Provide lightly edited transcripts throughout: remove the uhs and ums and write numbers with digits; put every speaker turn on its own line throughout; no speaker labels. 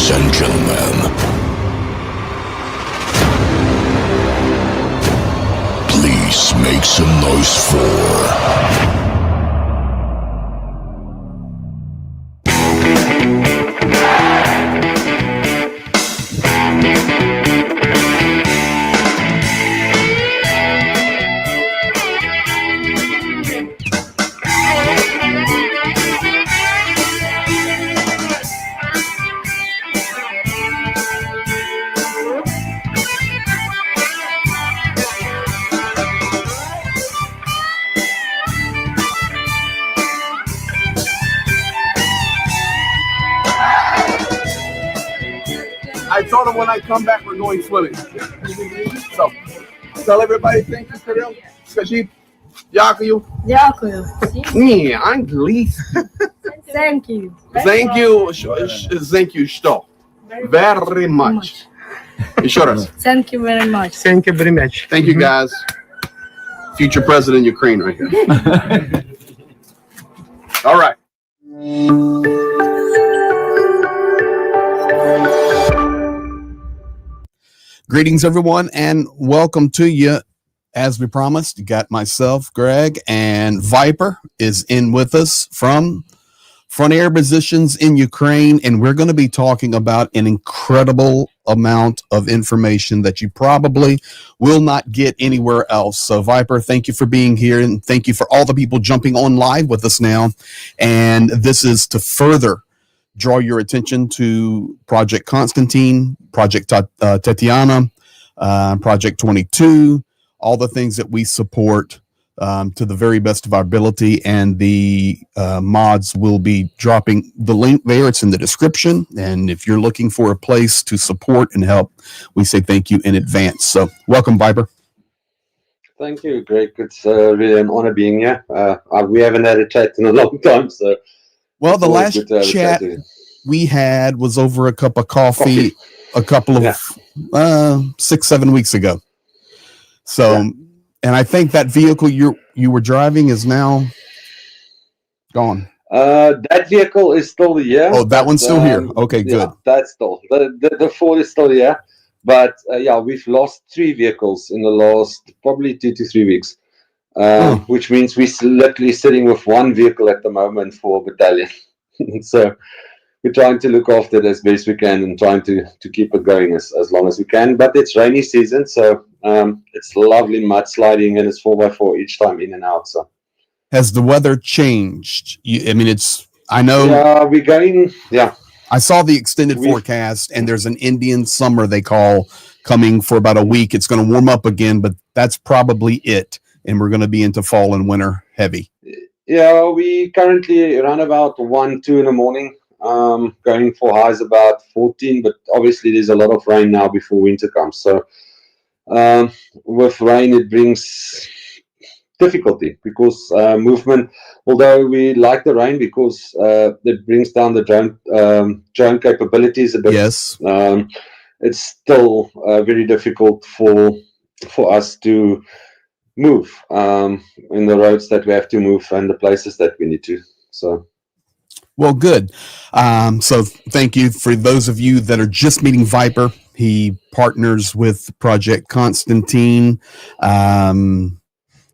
Ladies and gentlemen, please make some noise for...
I told him when I come back, we're going swimming. So, tell everybody thank you for them. Скажи, дякую.
Дякую.
Ні, англійський.
Thank you.
Thank you. Thank you, что? Very much. Еще раз.
Thank you very much.
Thank you very much.
Thank you, guys. Future president of Ukraine right here. All right.
Greetings, everyone, and welcome to you. As we promised, you got myself, Greg, and Viper is in with us from front air positions in Ukraine, and we're going to be talking about an incredible amount of information that you probably will not get anywhere else. So, Viper, thank you for being here, and thank you for all the people jumping on live with us now. And this is to further draw your attention to Project Constantine, Project Tatiana, Project 22, all the things that we support to the very best of our ability. And the mods will be dropping the link there. It's in the description. And if you're looking for a place to support and help, we say thank you in advance. So welcome, Viper.
Thank you, Greg. It's really an honor being here. We haven't had a chat in a long time, so...
Well, the last chat we had was over a cup of coffee. A couple of 6-7 weeks ago. So, and I think that vehicle you were driving is now gone.
That vehicle is still here.
Oh, that one's still here. Okay, good.
Yeah, that's still the Ford is still here. But we've lost 3 vehicles in the last probably 2 to 3 weeks. Which means we're literally sitting with 1 vehicle at the moment for a battalion. So we're trying to look after it as best we can and trying to keep it going as long as we can. But it's rainy season, so it's lovely mudsliding, and it's 4x4 each time in and out. So
has the weather changed? I know.
Yeah, we're going. Yeah,
I saw the extended forecast, and there's an Indian summer they call coming for about a week. It's going to warm up again, but that's probably it. And we're going to be into fall and winter heavy.
Yeah, we currently around about 1-2 in the morning, going for highs about 14, but obviously there's a lot of rain now before winter comes. So with rain, it brings difficulty because movement, although we like the rain because it brings down the drone capabilities a bit.
Yes.
It's still very difficult for us to move in the roads that we have to move and the places that we need to. So,
well, good. So thank you for those of you that are just meeting Viper. He partners with Project Constantine.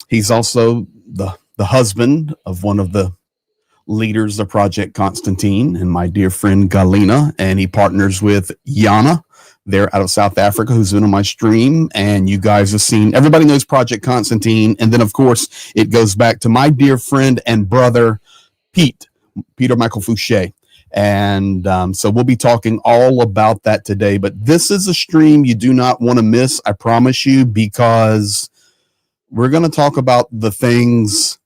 He's also the husband of one of the leaders of Project Constantine and my dear friend Galina, and he partners with Yana. They're out of South Africa, who's been on my stream, and you guys have seen, everybody knows Project Constantine. And then, of course, it goes back to my dear friend and brother, Peter Michael Fouché. And so we'll be talking all about that today. But this is a stream you do not want to miss, I promise you, because we're going to talk about the things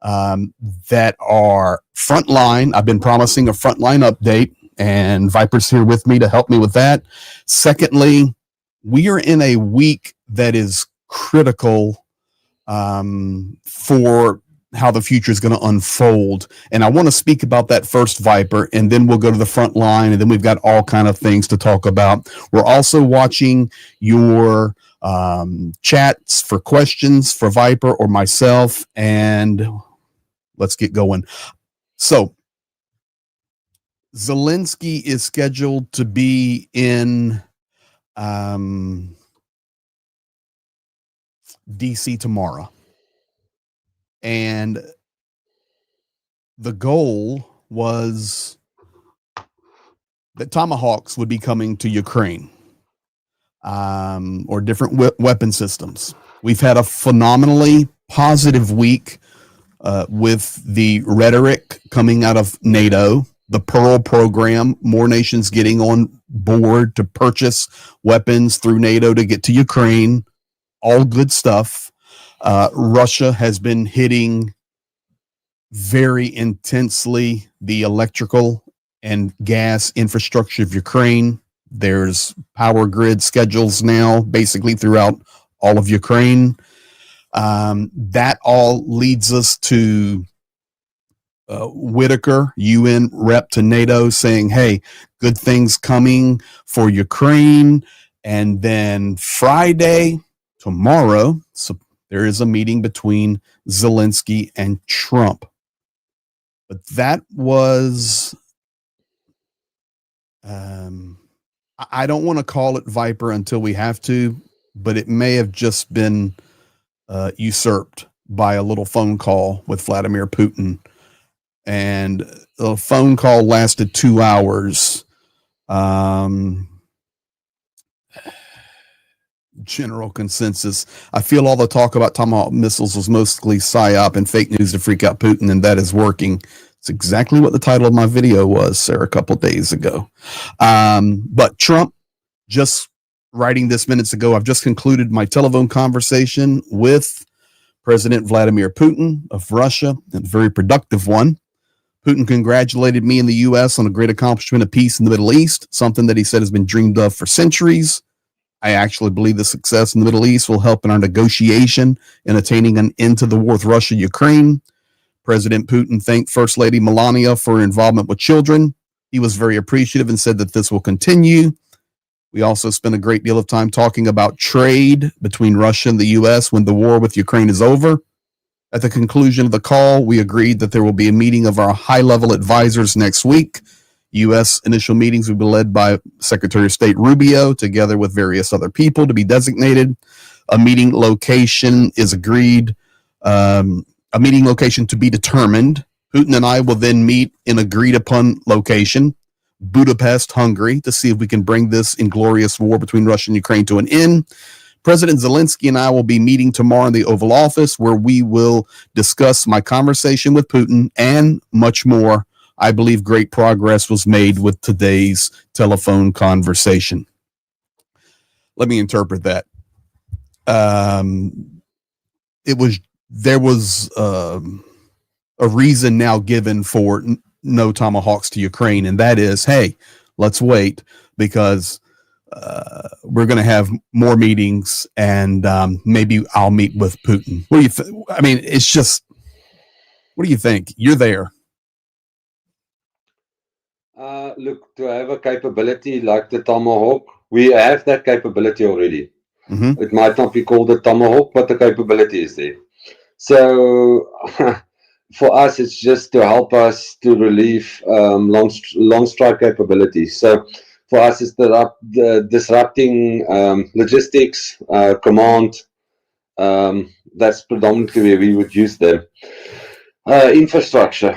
that are frontline. I've been promising a frontline update, and Viper's here with me to help me with that. Secondly, we are in a week that is critical for how the future is going to unfold. And I want to speak about that first, Viper, and then we'll go to the front line, and then we've got all kind of things to talk about. We're also watching your chats for questions for Viper or myself, and let's get going. So Zelensky is scheduled to be in DC tomorrow. And the goal was that Tomahawks would be coming to Ukraine, or different weapon systems. We've had a phenomenally positive week with the rhetoric coming out of NATO, the Pearl program, more nations getting on board to purchase weapons through NATO to get to Ukraine. All good stuff. Russia has been hitting very intensely the electrical and gas infrastructure of Ukraine. There's power grid schedules now basically throughout all of Ukraine. That all leads us to Whitaker, UN rep to NATO, saying, hey, good things coming for Ukraine. And then Friday, tomorrow, so there is a meeting between Zelensky and Trump. But that was, I don't want to call it VIPER until we have to, but it may have just been usurped by a little phone call with Vladimir Putin. And the phone call lasted 2 hours. General consensus. I feel all the talk about Tomahawk missiles was mostly psyop and fake news to freak out Putin, and that is working. It's exactly what the title of my video was, Sarah, a couple days ago. But Trump, just writing this minutes ago, I've just concluded my telephone conversation with President Vladimir Putin of Russia, a very productive one. Putin congratulated me and the U.S. on a great accomplishment of peace in the Middle East, something that he said has been dreamed of for centuries. I actually believe the success in the Middle East will help in our negotiation in attaining an end to the war with Russia, Ukraine. President Putin thanked First Lady Melania for her involvement with children. He was very appreciative and said that this will continue. We also spent a great deal of time talking about trade between Russia and the U.S. when the war with Ukraine is over. At the conclusion of the call, we agreed that there will be a meeting of our high-level advisors next week. U.S. initial meetings will be led by Secretary of State Rubio, together with various other people to be designated. A meeting location is agreed, a meeting location to be determined. Putin and I will then meet in agreed-upon location, Budapest, Hungary, to see if we can bring this inglorious war between Russia and Ukraine to an end. President Zelensky and I will be meeting tomorrow in the Oval Office, where we will discuss my conversation with Putin and much more. I believe great progress was made with today's telephone conversation. Let me interpret that. There was a reason now given for no Tomahawks to Ukraine, and that is, hey, let's wait, because we're going to have more meetings, and maybe I'll meet with Putin. What do you I mean, it's just, what do you think? You're there.
Look, to have a capability like the Tomahawk, we have that capability already. Mm-hmm. It might not be called a Tomahawk, but the capability is there. So for us, it's just to help us to relieve long strike capabilities. So for us, it's the disrupting logistics, command. That's predominantly where we would use them. Infrastructure.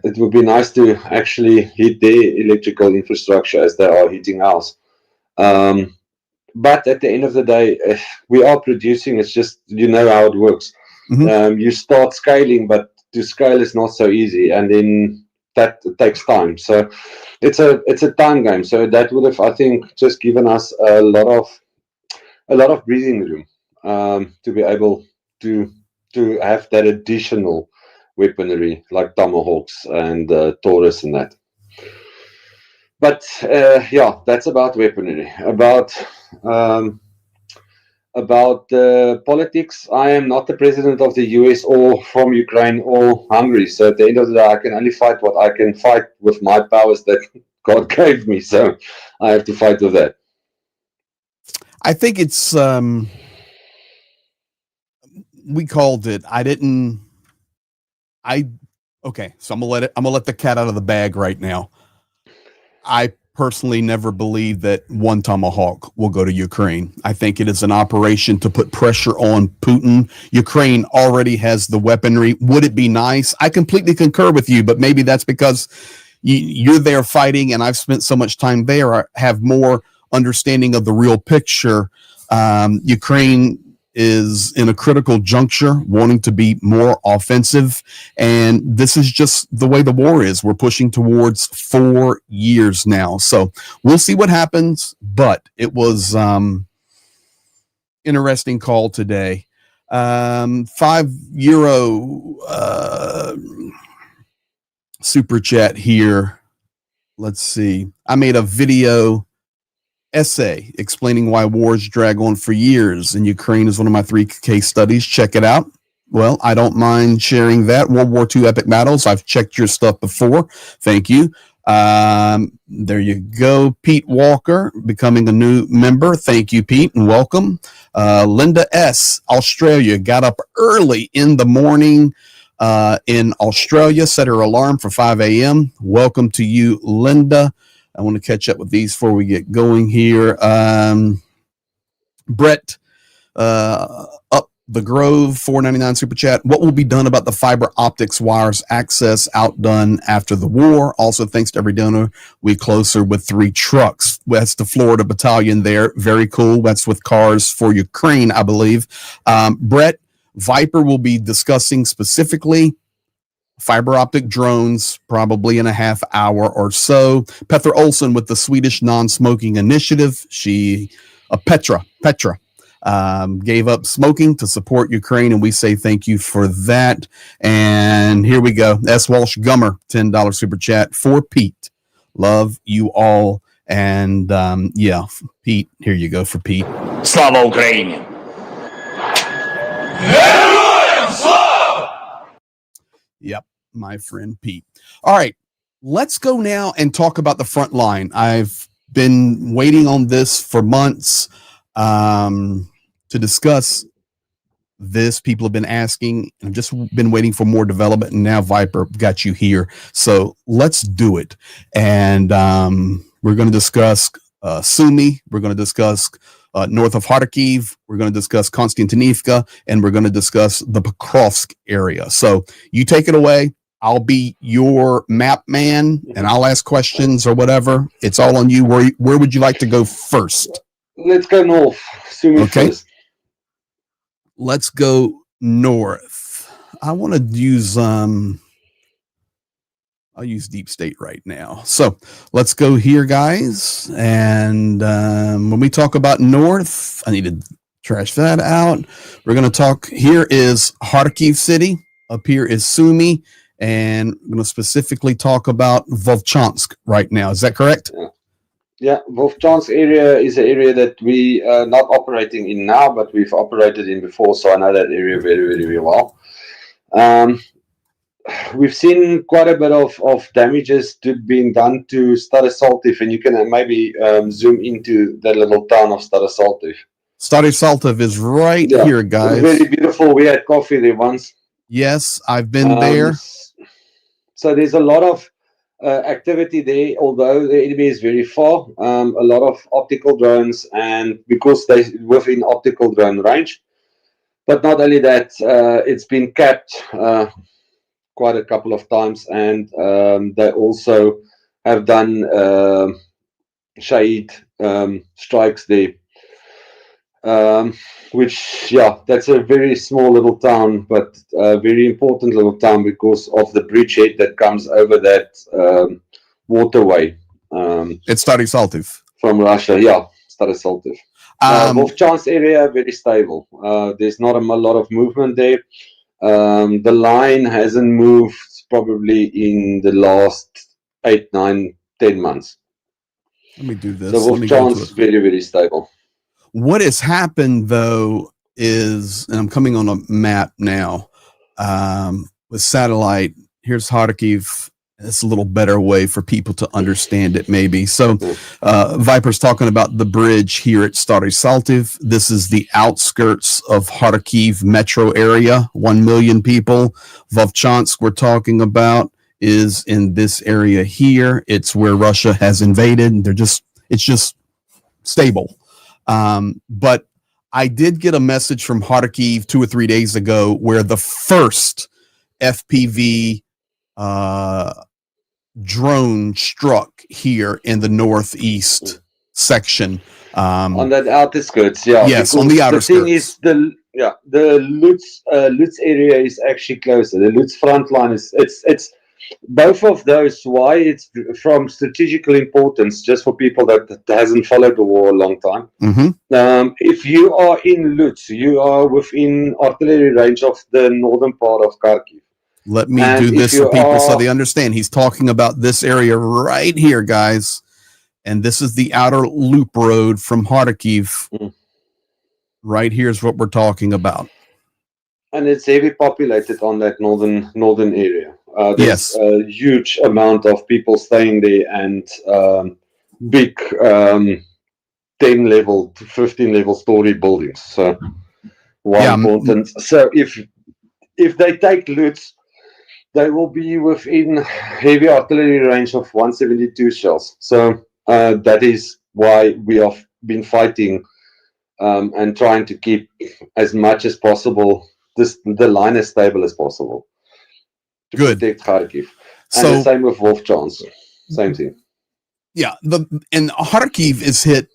It would be nice to actually hit their electrical infrastructure as they are hitting ours. But at the end of the day, we are producing. It's just, you know how it works. Mm-hmm. You start scaling, but to scale is not so easy, and then that takes time. So it's a time game. So that would have, I think, just given us a lot of breathing room to be able to have that additional weaponry like Tomahawks and Taurus and that. But yeah, that's about weaponry. About politics, I am not the president of the US or from Ukraine or Hungary. So at the end of the day, I can only fight what I can fight with my powers that God gave me. So I have to fight with that.
I think it's, we called it, okay, so I'm gonna let the cat out of the bag right now. I personally never believe that one Tomahawk will go to Ukraine. I think it is an operation to put pressure on Putin. Ukraine already has the weaponry. Would it be nice? I completely concur with you, but maybe that's because you're there fighting, and I've spent so much time there. I have more understanding of the real picture. Ukraine is in a critical juncture, wanting to be more offensive. And this is just the way the war is. We're pushing towards 4 years now. So we'll see what happens. But it was interesting call today. €5 super chat here. Let's see. I made a video essay explaining why wars drag on for years, and Ukraine is one of my 3 case studies. Check it out. Well, I don't mind sharing that. World War II epic battles. I've checked your stuff before. Thank you. There you go. Pete Walker becoming a new member. Thank you, Pete, and welcome. Linda S., Australia, got up early in the morning in Australia, set her alarm for 5 a.m. Welcome to you, Linda. I want to catch up with these before we get going here. Brett, up the Grove, $4.99 super chat. What will be done about the fiber optics wires access outdone after the war? Also, thanks to every donor. We closer with 3 trucks. That's the Florida battalion there. Very cool. That's with cars for Ukraine, I believe. Brett, VIPER will be discussing specifically fiber optic drones, probably in a half hour or so. Petra Olsen with the Swedish non-smoking initiative. Petra, gave up smoking to support Ukraine, and we say thank you for that. And here we go. S. Walsh Gummer, $10 super chat for Pete. Love you all. And Pete, here you go for Pete.
Slava Ukraini!
Yep, my friend Pete. All right, let's go now and talk about the front line. I've been waiting on this for months to discuss this. People have been asking, and I've just been waiting for more development, and now VIPER got you here. So let's do it. And we're going to discuss Sumy. We're going to discuss north of Kharkiv. We're going to discuss Konstantinivka, and we're going to discuss the Pokrovsk area. So you take it away. I'll be your map man, and I'll ask questions or whatever. It's all on you. Where would you like to go first?
Let's go north. Sumy first.
Let's go north. I want to use I'll use Deep State right now. So let's go here, guys. And when we talk about north, I need to trash that out. We're going to talk. Here is Kharkiv City. Up here is Sumy. And we're going to specifically talk about Volchansk right now. Is that correct?
Yeah, Volchansk area is an area that we are not operating in now, but we've operated in before. So I know that area very, very, very well. We've seen quite a bit of damages being done to Starosaltiv, and you can maybe zoom into that little town of Starosaltiv.
Starosaltiv is right here, guys.
It's very beautiful. We had coffee there once.
Yes, I've been there.
So there's a lot of activity there, although the enemy is very far. A lot of optical drones, and because they're within optical drone range. But not only that, it's been capped quite a couple of times, and they also have done shade strikes there, which that's a very small little town, but a very important little town because of the bridgehead that comes over that waterway.
It's Starosaltiv
From Russia, Starosaltiv. Volchansk area, very stable. There's not a lot of movement there. The line hasn't moved probably in the last 8, 9, 10 months.
Let me do this.
So Volchansk is very, very stable.
What has happened, though, is, and I'm coming on a map now with satellite. Here's Kharkiv. It's a little better way for people to understand it, maybe. So VIPER's talking about the bridge here at Starosaltiv. This is the outskirts of Kharkiv metro area, 1 million people. Volchansk, we're talking about, is in this area here. It's where Russia has invaded. It's just stable. But I did get a message from Kharkiv 2 or 3 days ago where the first FPV drone struck here in the northeast section.
On that outer skirts, yeah.
Yes, on the outer
the thing
skirts.
is, the Lutz area is actually closer. The Lutz front line it's both of those. Why it's from strategical importance, just for people that hasn't followed the war a long time. If you are in Lutz, you are within artillery range of the northern part of Kharkiv.
Let me do this for people so they understand. He's talking about this area right here, guys. And this is the outer loop road from Kharkiv. Right here's what we're talking about.
And it's heavy populated on that northern area.
Yes.
There's a huge amount of people staying there, and big 10 level to 15 level story buildings. So important. So if they take Lutz, they will be within heavy artillery range of 172 shells. So that is why we have been fighting and trying to keep as much as possible the line as stable as possible to protect Kharkiv. And the same with Wolfchance. Same thing.
Yeah, and Kharkiv is hit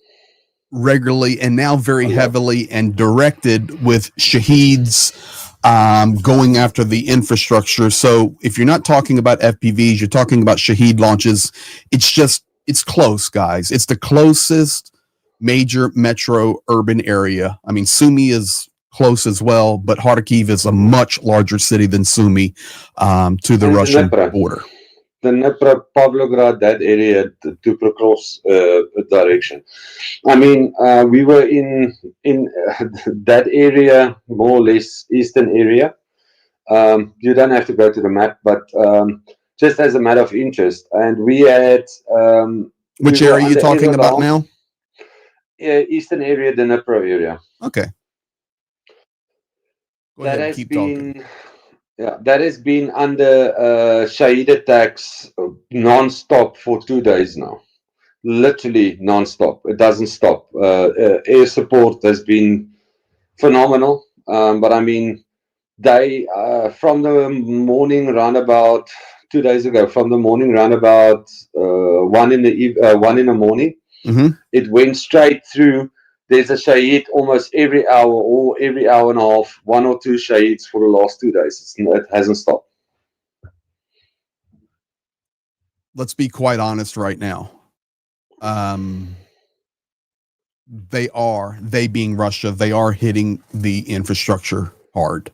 regularly and now very heavily and directed with shaheeds going after the infrastructure. So if you're not talking about FPVs, you're talking about shaheed launches. It's close, guys. It's the closest major metro urban area. I mean, Sumy is close as well, but Kharkiv is a much larger city than Sumy to the Russian border.
The Dnipro, Pavlograd, that area, to Prokrovsk direction. I mean, we were in that area, more or less eastern area. You don't have to go to the map, but just as a matter of interest. And we had...
which area are you talking about now?
Eastern area, the Dnipro area.
Okay. Go ahead and keep talking.
Yeah, that has been under Shahid attacks non-stop for 2 days now. Literally non-stop. It doesn't stop. Air support has been phenomenal. But I mean, they from the morning roundabout 2 days ago, from the morning roundabout 1 in the morning, it went straight through. There's a Shahid almost every hour or every hour and a half, 1 or 2 Shahids for the last 2 days. It hasn't stopped.
Let's be quite honest right now. They being Russia, they are hitting the infrastructure hard.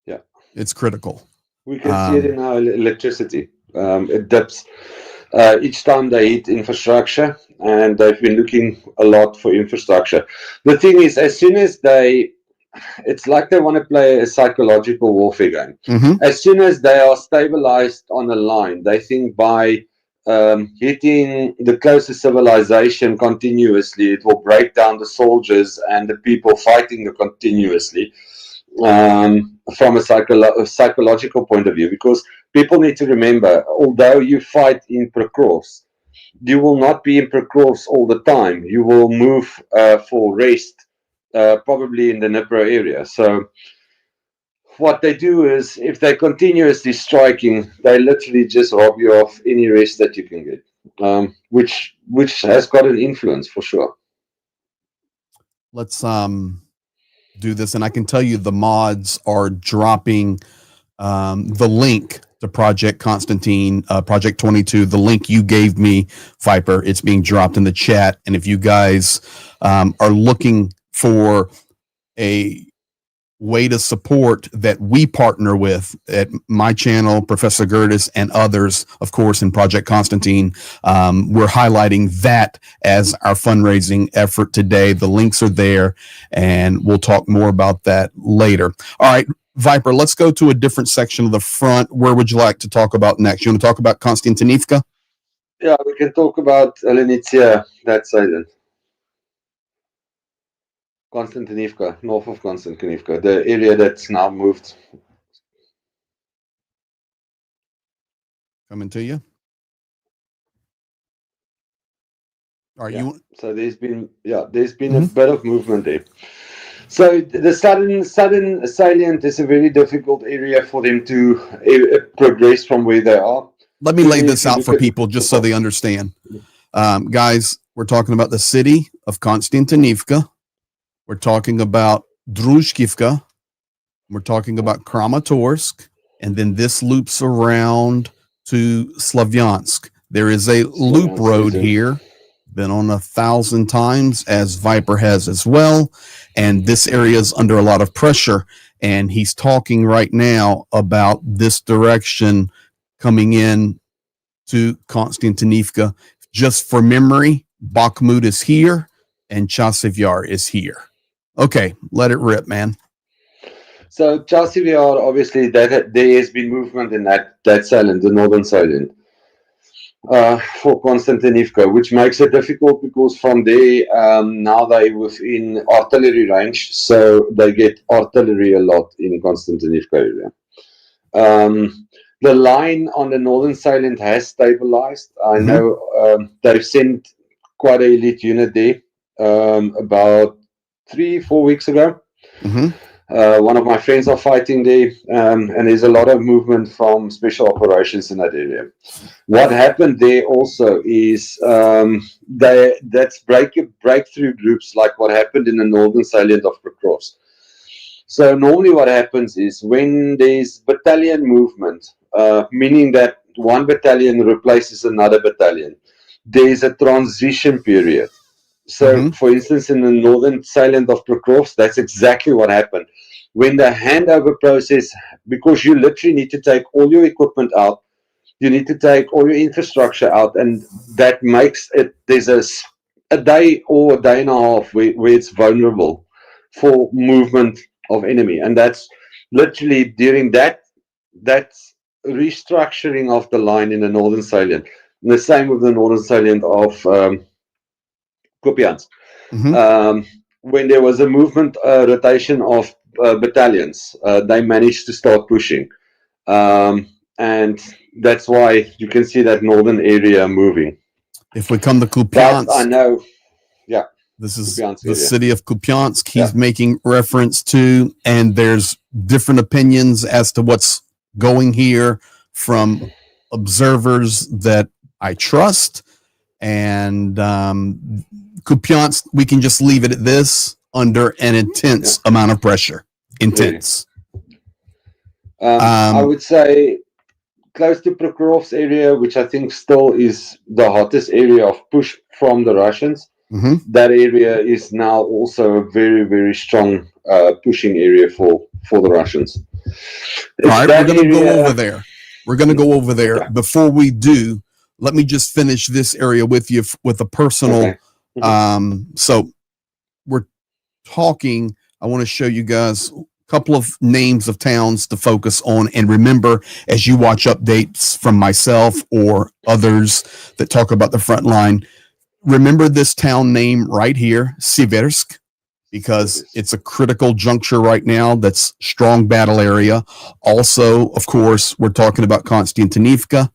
Yeah.
It's critical.
We can see it in our electricity. It dips each time they hit infrastructure, and they've been looking a lot for infrastructure. The thing is, as soon as it's like they want to play a psychological warfare game. As soon as they are stabilized on a line, they think by hitting the closest civilization continuously, it will break down the soldiers and the people fighting continuously. From a psychological point of view, because people need to remember, although you fight in Prokrovsk, you will not be in Prokrovsk all the time. You will move for rest, probably in the Dnipro area. So what they do is, if they're continuously striking, they literally just rob you of any rest that you can get, which has got an influence for sure.
Let's do this, and I can tell you the mods are dropping the link to Project Constantine, Project 22, the link you gave me, VIPER. It's being dropped in the chat, and if you guys are looking for a way to support that we partner with at my channel, Professor Gertis, and others, of course, in Project Constantine, we're highlighting that as our fundraising effort today. The links are there, and we'll talk more about that later. All right, VIPER, let's go to a different section of the front. Where would you like to talk about next? You want to talk about Konstantinivka?
Yeah, we can talk about Elenitsia, that side then. Konstantinivka, north of Konstantinivka, the area that's now moved.
Coming to you. Are
Yeah.
you?
So there's been a bit of movement there. So the southern salient is a very difficult area for them to progress from where they are.
Let me lay this
If you
out
look
for
at-
people just so they understand. Guys, we're talking about the city of Konstantinivka. We're talking about Druzhkivka. We're talking about Kramatorsk. And then this loops around to Slavyansk. There is a loop road here. Been on 1,000 times, as VIPER has as well. And this area is under a lot of pressure. And he's talking right now about this direction coming in to Konstantinivka. Just for memory, Bakhmut is here and Chasiv Yar is here. Okay, let it rip, man.
So Chasiv Yar, obviously, that there has been movement in that salient, the northern salient, for Konstantinivka, which makes it difficult because from there now they're within artillery range, so they get artillery a lot in Konstantinivka area. The line on the northern salient has stabilized. I know they've sent quite an elite unit there about 3-4 weeks ago. One of my friends are fighting there, and there's a lot of movement from special operations in that area. What happened there also is that's breakthrough groups like what happened in the northern salient of Pokrovsk. So normally what happens is when there's battalion movement, meaning that one battalion replaces another battalion, there's a transition period. So, for instance, in the northern salient of Pokrovsk, that's exactly what happened. When the handover process, because you literally need to take all your equipment out, you need to take all your infrastructure out, and that makes it, there's a day or a day and a half where it's vulnerable for movement of enemy. And that's literally during that restructuring of the line in the northern salient. And the same with the northern salient of Kupiansk. When there was a movement rotation of battalions, they managed to start pushing, and that's why you can see that northern area moving.
If we come to
But
Kupiansk,
I know, yeah,
this is
Kupiansk
the
area.
city of Kupiansk he's making reference to, and there's different opinions as to what's going here from observers that I trust. And Kupiansk, we can just leave it at this, under an intense amount of pressure. Intense.
I would say close to Prokhorovsk area, which I think still is the hottest area of push from the Russians. That area is now also a very, very strong pushing area for the Russians.
All right, we're going to go over there. We're going to go over there.
Okay.
Before we do, let me just finish this area with you with a personal. So we're talking. I want to show you guys a couple of names of towns to focus on. And remember, as you watch updates from myself or others that talk about the front line, remember this town name right here, Siversk, because it's a critical juncture right now. That's strong battle area. Also, of course, we're talking about Konstantinivka,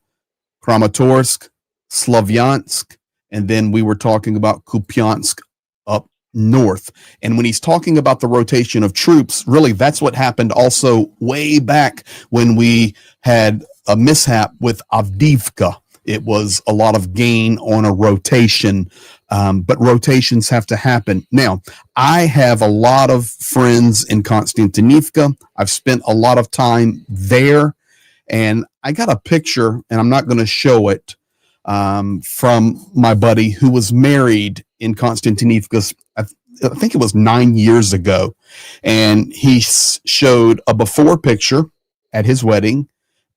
Kramatorsk, Slavyansk, and then we were talking about Kupiansk up north. And when he's talking about the rotation of troops, really that's what happened also way back when we had a mishap with Avdiivka. It was a lot of gain on a rotation, but rotations have to happen. Now, I have a lot of friends in Konstantinivka. I've spent a lot of time there, and I got a picture, and I'm not going to show it, from my buddy who was married in Konstantinivka. I think it was 9 years ago, and he showed a before picture at his wedding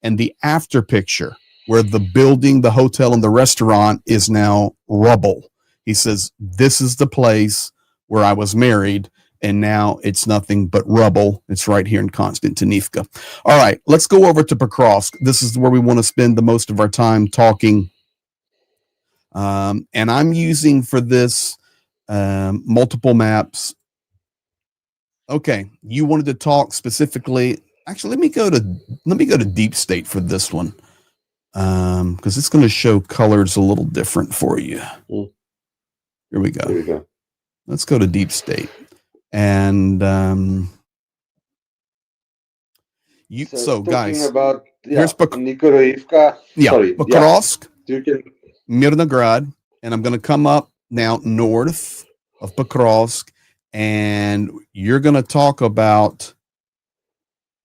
and the after picture where the building, the hotel, and the restaurant is now rubble. He says, this is the place where I was married, and now it's nothing but rubble. It's right here in Konstantinivka. All right, let's go over to Pokrovsk. This is where we want to spend the most of our time talking. And I'm using for this multiple maps. Okay, you wanted to talk specifically. Actually, let me go to Deep State for this one. because it's going to show colors a little different for you.
Mm.
Here we go.
There we go.
Let's go to deep state. And so
talking
guys,
about
here's
Nikoroivka.
yeah,
Sorry,
Pokrovsk,
you can.
Mirnograd, and I'm going to come up now north of Pokrovsk, and you're going to talk about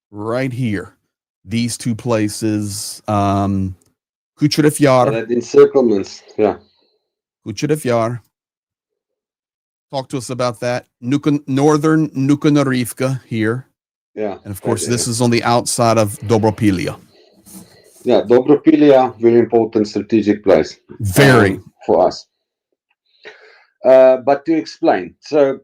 right here, these two places, Kucherev Yar.
That encirclements, yeah.
Kucherev Yar. Talk to us about that. Northern Nukunorivka here.
Yeah.
And of course, this is on the outside of Dobropilia.
Yeah, Dobropilia, very important strategic place.
Very.
For us. But to explain, so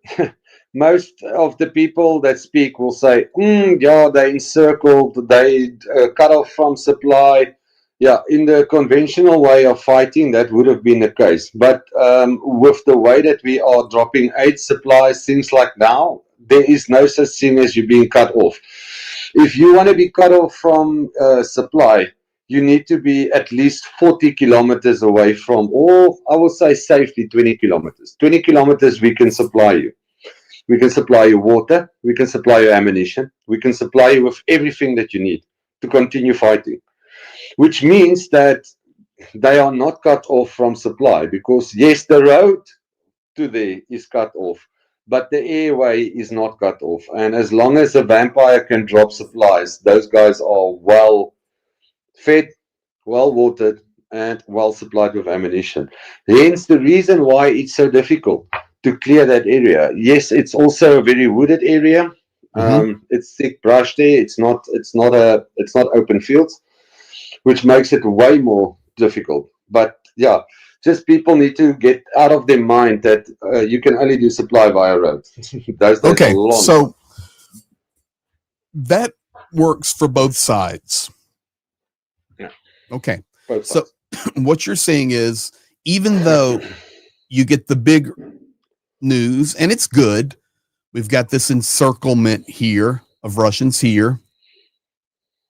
most of the people that speak will say, yeah, they encircled, they cut off from supply. Yeah, in the conventional way of fighting, that would have been the case. But with the way that we are dropping aid supplies, things like now, there is no such thing as you being cut off. If you want to be cut off from supply, you need to be at least 40 kilometers away from, or I will say safely 20 kilometers. 20 kilometers we can supply you. We can supply you water, we can supply you ammunition, we can supply you with everything that you need to continue fighting. Which means that they are not cut off from supply, because yes, the road to there is cut off, but the airway is not cut off. And as long as the vampire can drop supplies, those guys are well fed, well watered, and well supplied with ammunition. Hence the reason why it's so difficult to clear that area. Yes, it's also a very wooded area. It's thick brush there. It's not open fields, which makes it way more difficult. But yeah, just people need to get out of their mind that you can only do supply via road.
Okay, so that works for both sides.
Yeah.
Okay, so what you're saying is, even though you get the big news, and it's good, we've got this encirclement here of Russians here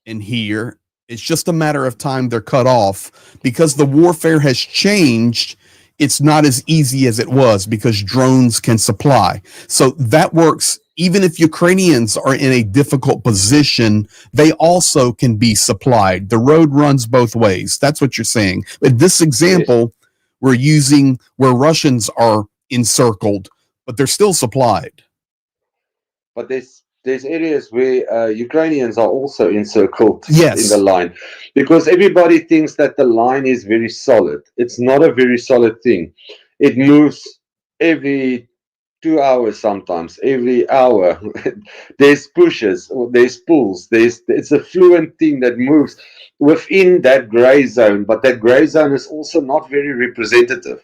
and here. It's just a matter of time they're cut off, because the warfare has changed. It's not as easy as it was because drones can supply. So that works. Even if Ukrainians are in a difficult position, they also can be supplied. The road runs both ways. That's what you're saying. But this example, we're using where Russians are encircled, but they're still supplied.
But there's areas where Ukrainians are also encircled in the line, because everybody thinks that the line is very solid. It's not a very solid thing. It moves every 2 hours, sometimes every hour. There's pushes, there's pulls, it's a fluent thing that moves within that gray zone, but that gray zone is also not very representative,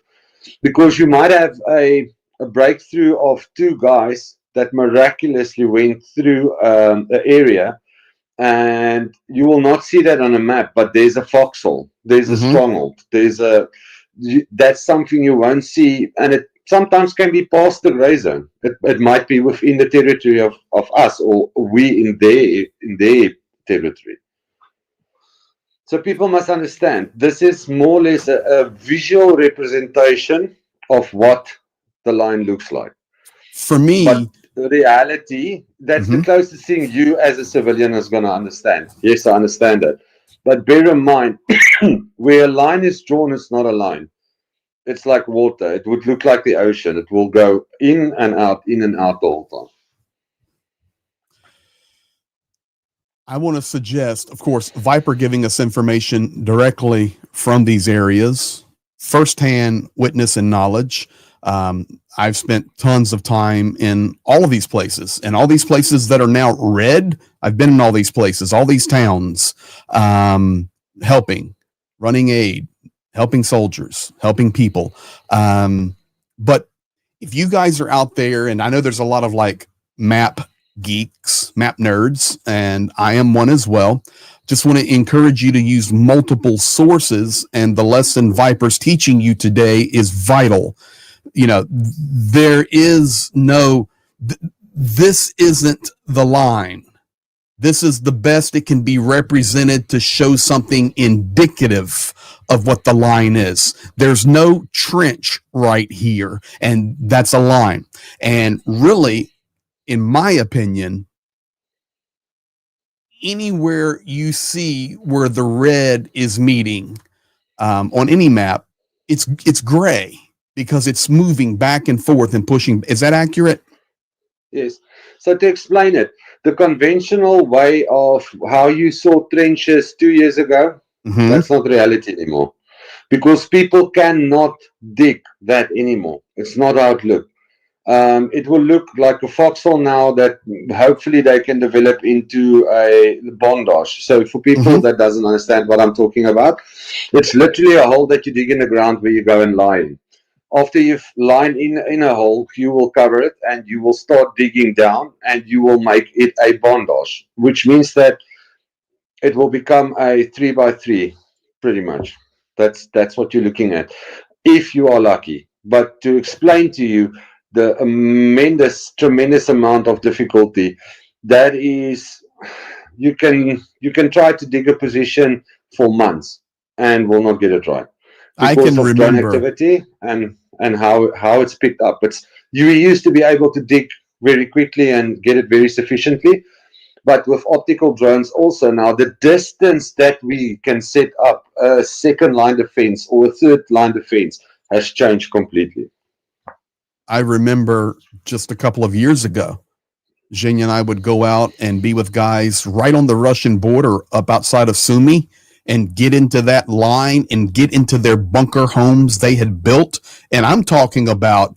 because you might have a breakthrough of two guys that miraculously went through the area, and you will not see that on a map, but there's a foxhole, there's a stronghold, that's something you won't see, and it sometimes can be past the gray zone. It might be within the territory of us, or we in their territory. So people must understand, this is more or less a visual representation of what the line looks like.
For me,
but the reality, that's the closest thing you as a civilian is going to understand. Yes, I understand that. But bear in mind, where a line is drawn, it's not a line. It's like water. It would look like the ocean. It will go in and out the whole time.
I want to suggest, of course, VIPER giving us information directly from these areas, firsthand witness and knowledge. I've spent tons of time in all of these places, and all these places that are now red. I've been in all these places, all these towns, helping, running aid, helping soldiers, helping people. But if you guys are out there, and I know there's a lot of like map geeks, map nerds, and I am one as well, just want to encourage you to use multiple sources, and the lesson VIPER's teaching you today is vital. You know, there is no, this isn't the line. This is the best it can be represented to show something indicative of what the line is. There's no trench right here, and that's a line. And really, in my opinion, anywhere you see where the red is meeting on any map, it's gray because it's moving back and forth and pushing. Is that accurate?
Yes. So to explain it, the conventional way of how you saw trenches 2 years ago, that's not reality anymore. Because people cannot dig that anymore. It's not how it looks. It will look like a foxhole now that hopefully they can develop into a bondage. So for people that doesn't understand what I'm talking about, it's literally a hole that you dig in the ground where you go and lie in. After you've lined in a hole, you will cover it and you will start digging down and you will make it a bondage, which means that it will become a 3x3 pretty much. That's what you're looking at if you are lucky. But to explain to you the tremendous amount of difficulty that is, you can try to dig a position for months and will not get it right
I
because
can
of drone
remember.
activity and how it's picked up. You used to be able to dig very quickly and get it very sufficiently. But with optical drones also now, the distance that we can set up a second line defense or a third line defense has changed completely.
I remember just a couple of years ago, Zhenya and I would go out and be with guys right on the Russian border up outside of Sumy and get into that line and get into their bunker homes they had built. And I'm talking about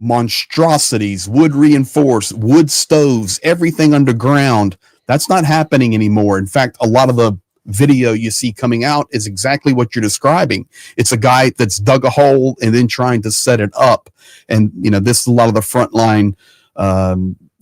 monstrosities, wood reinforced, wood stoves, everything underground. That's not happening anymore. In fact, a lot of the video you see coming out is exactly what you're describing. It's a guy that's dug a hole and then trying to set it up. And, you know, this is a lot of the frontline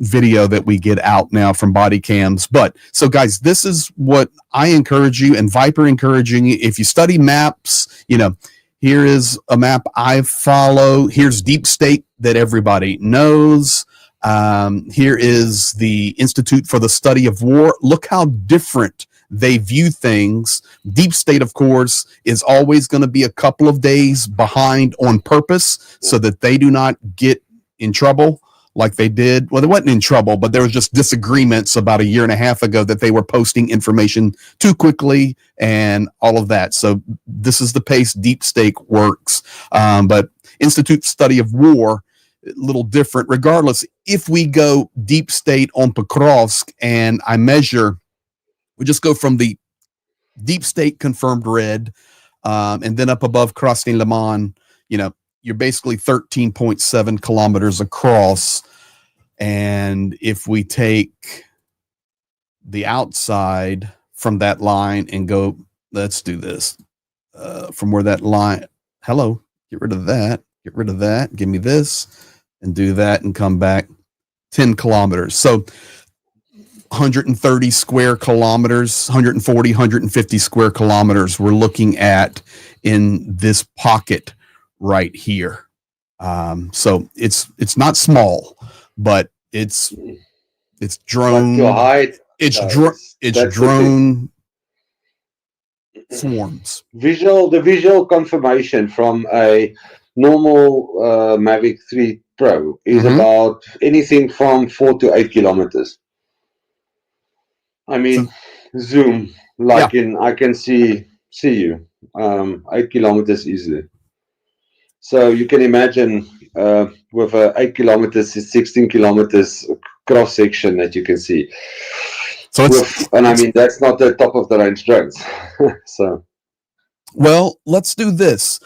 video that we get out now from body cams. But so guys, this is what I encourage you and VIPER encouraging you. If you study maps, you know, here is a map I follow. Here's Deep State that everybody knows. Here is the Institute for the Study of War. Look how different they view things. Deep State, of course, is always going to be a couple of days behind on purpose so that they do not get in trouble like they did. Well, they wasn't in trouble, but there was just disagreements about a year and a half ago that they were posting information too quickly and all of that. So this is the pace Deep State works. But Institute Study of War, a little different. Regardless, if we go Deep State on Pokrovsk and I measure, we just go from the Deep State confirmed red and then up above Krasny Liman, you know, you're basically 13.7 kilometers across. And if we take the outside from that line and go, let's do this from where that line, get rid of that, give me this and do that and come back 10 kilometers. So 130 square kilometers, 140, 150 square kilometers we're looking at in this pocket right here. So it's not small, but it's drone. It's drone swarms.
The visual confirmation from a normal Mavic 3 Pro is about anything from 4 to 8 kilometers. I mean, zoom like I can see you 8 kilometers easily. So you can imagine with 8 kilometers is 16 kilometers cross section that you can see. So I mean that's not the top of the range drones. So.
Well, let's do this.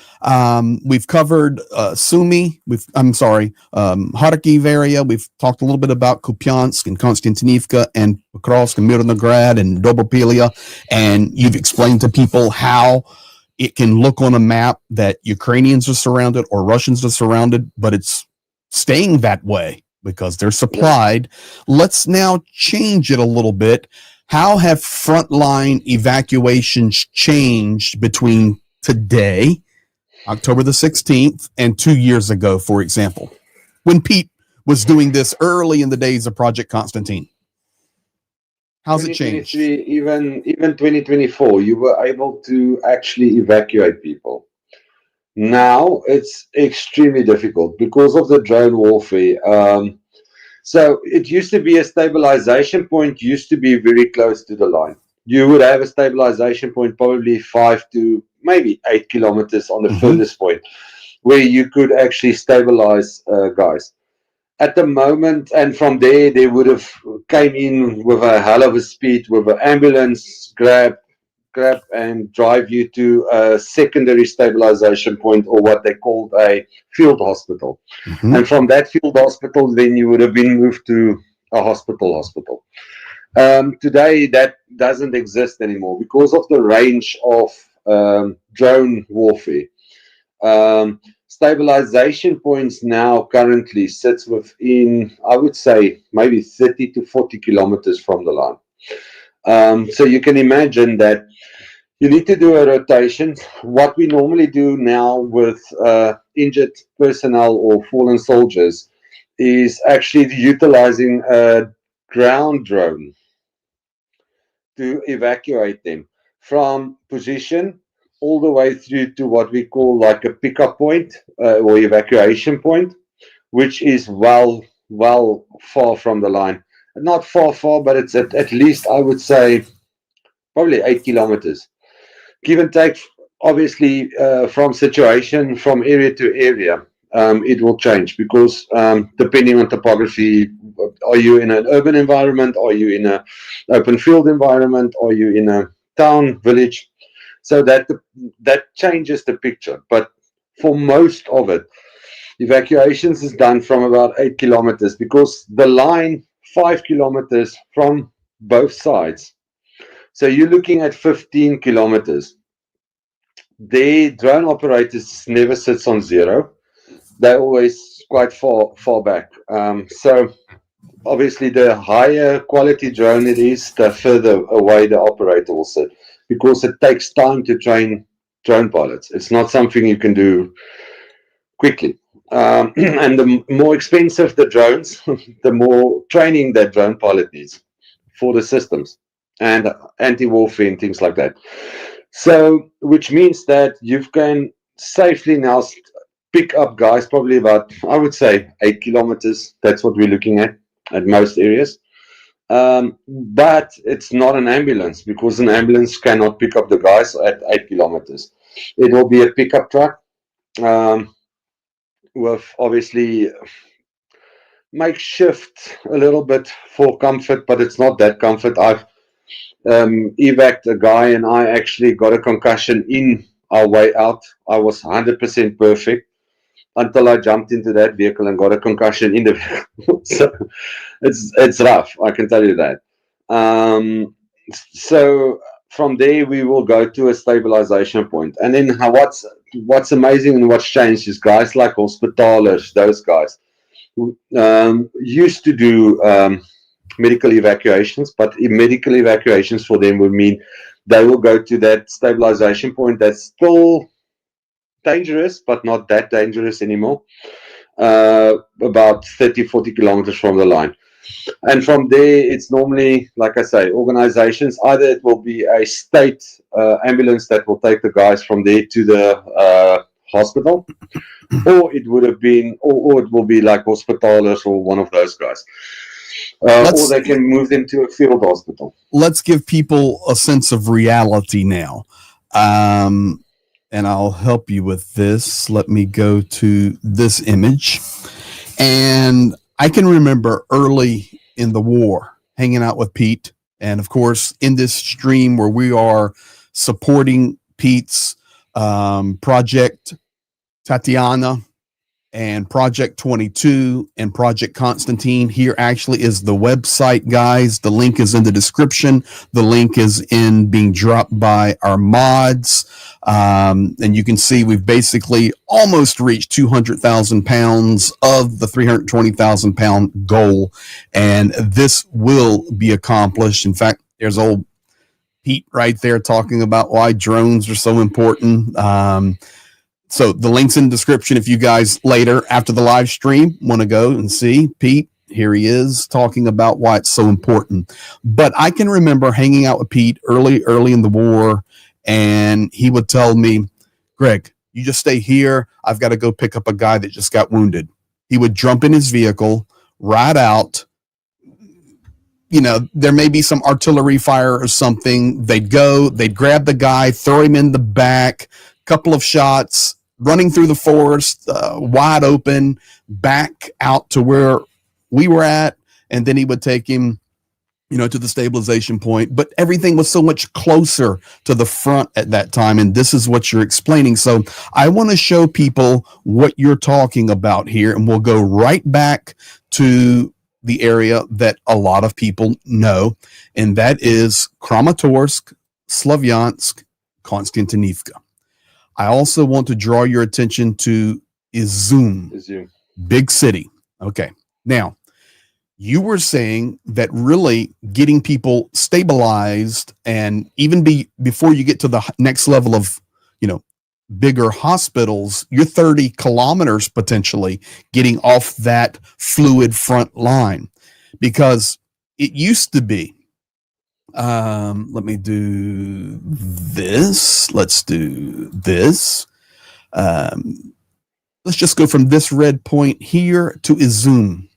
We've covered Sumy. Kharkiv area. We've talked a little bit about Kupiansk and Konstantinivka and Pokrovsk and Mirnograd and Dobropilia. And you've explained to people how it can look on a map that Ukrainians are surrounded or Russians are surrounded, but it's staying that way because they're supplied. Let's now change it a little bit. How have frontline evacuations changed between today, October the 16th, and 2 years ago, for example, when Pete was doing this early in the days of Project Constantine? How's it changed?
2023, even 2024, you were able to actually evacuate people. Now it's extremely difficult because of the drone warfare. So it used to be a stabilization point, used to be very close to the line. You would have a stabilization point probably 5 to maybe 8 kilometers on the furthest point where you could actually stabilize guys. At the moment, and from there, they would have came in with a hell of a speed with an ambulance, grab and drive you to a secondary stabilization point, or what they called a field hospital. And from that field hospital, then you would have been moved to a hospital. Today, that doesn't exist anymore because of the range of drone warfare. Stabilization points now currently sits within, I would say, maybe 30 to 40 kilometers from the line. So you can imagine that you need to do a rotation. What we normally do now with injured personnel or fallen soldiers is actually utilizing a ground drone to evacuate them from position all the way through to what we call like a pickup point or evacuation point, which is well far from the line. Not far, but it's at least, I would say, probably 8 kilometers. Give and take, obviously, from situation, from area to area, it will change because depending on topography, are you in an urban environment? Are you in an open field environment? Are you in a town, village? So that changes the picture. But for most of it, evacuations is done from about 8 kilometers because the line 5 kilometers from both sides. So you're looking at 15 kilometers. The drone operators never sits on zero. They're always quite far back. So obviously, the higher quality drone it is, the further away the operator will sit, because it takes time to train drone pilots. It's not something you can do quickly. And the more expensive the drones, the more training that drone pilot needs for the systems and anti-warfare and things like that. So, which means that you can safely now pick up guys probably about, I would say, 8 kilometers. That's what we're looking at most areas. But it's not an ambulance because an ambulance cannot pick up the guys at 8 kilometers. It will be a pickup truck with obviously makeshift a little bit for comfort, but it's not that comfort. I've evac'd a guy and I actually got a concussion in our way out. I was 100% perfect until I jumped into that vehicle and got a concussion in the vehicle. So it's rough, I can tell you that. So from there we will go to a stabilization point. And then what's amazing and what's changed is guys like hospitalers, those guys used to do medical evacuations, but medical evacuations for them would mean they will go to that stabilization point that's still dangerous, but not that dangerous anymore, about 30, 40 kilometers from the line. And from there, it's normally, like I say, organizations, either it will be a state ambulance that will take the guys from there to the hospital, or it would have been, or it will be like hospitalers or one of those guys. Or they can move them to a field hospital.
Let's give people a sense of reality now. And I'll help you with this. Let me go to this image. And I can remember early in the war hanging out with Pete. And of course, in this stream where we are supporting Pete's Project Tatiana and Project 22 and Project Constantine. Here actually is the website, guys. The link is in the description. The link is in being dropped by our mods. And you can see we've basically almost reached 200,000 pounds of the 320,000 pound goal. And this will be accomplished. In fact, there's old Pete right there talking about why drones are so important. So the link's in the description if you guys later after the live stream want to go and see Pete here he is talking about why it's so important. But I can remember hanging out with Pete early in the war, and he would tell me, Greg, you just stay here. I've got to go pick up a guy that just got wounded. He would jump in his vehicle, ride out. You know, there may be some artillery fire or something. They'd grab the guy, throw him in the back, couple of shots, running through the forest, wide open, back out to where we were at. And then he would take him, you know, to the stabilization point. But everything was so much closer to the front at that time. And this is what you're explaining. So I want to show people what you're talking about here. And we'll go right back to the area that a lot of people know, and that is Kramatorsk, Slavyansk, Konstantinivka. I also want to draw your attention to Izum, big city. Okay. Now, you were saying that really getting people stabilized, and even before you get to the next level of, you know, bigger hospitals, you're 30 kilometers potentially getting off that fluid front line, because it used to be, let me do this. Let's do this. Let's just go from this red point here to Izum.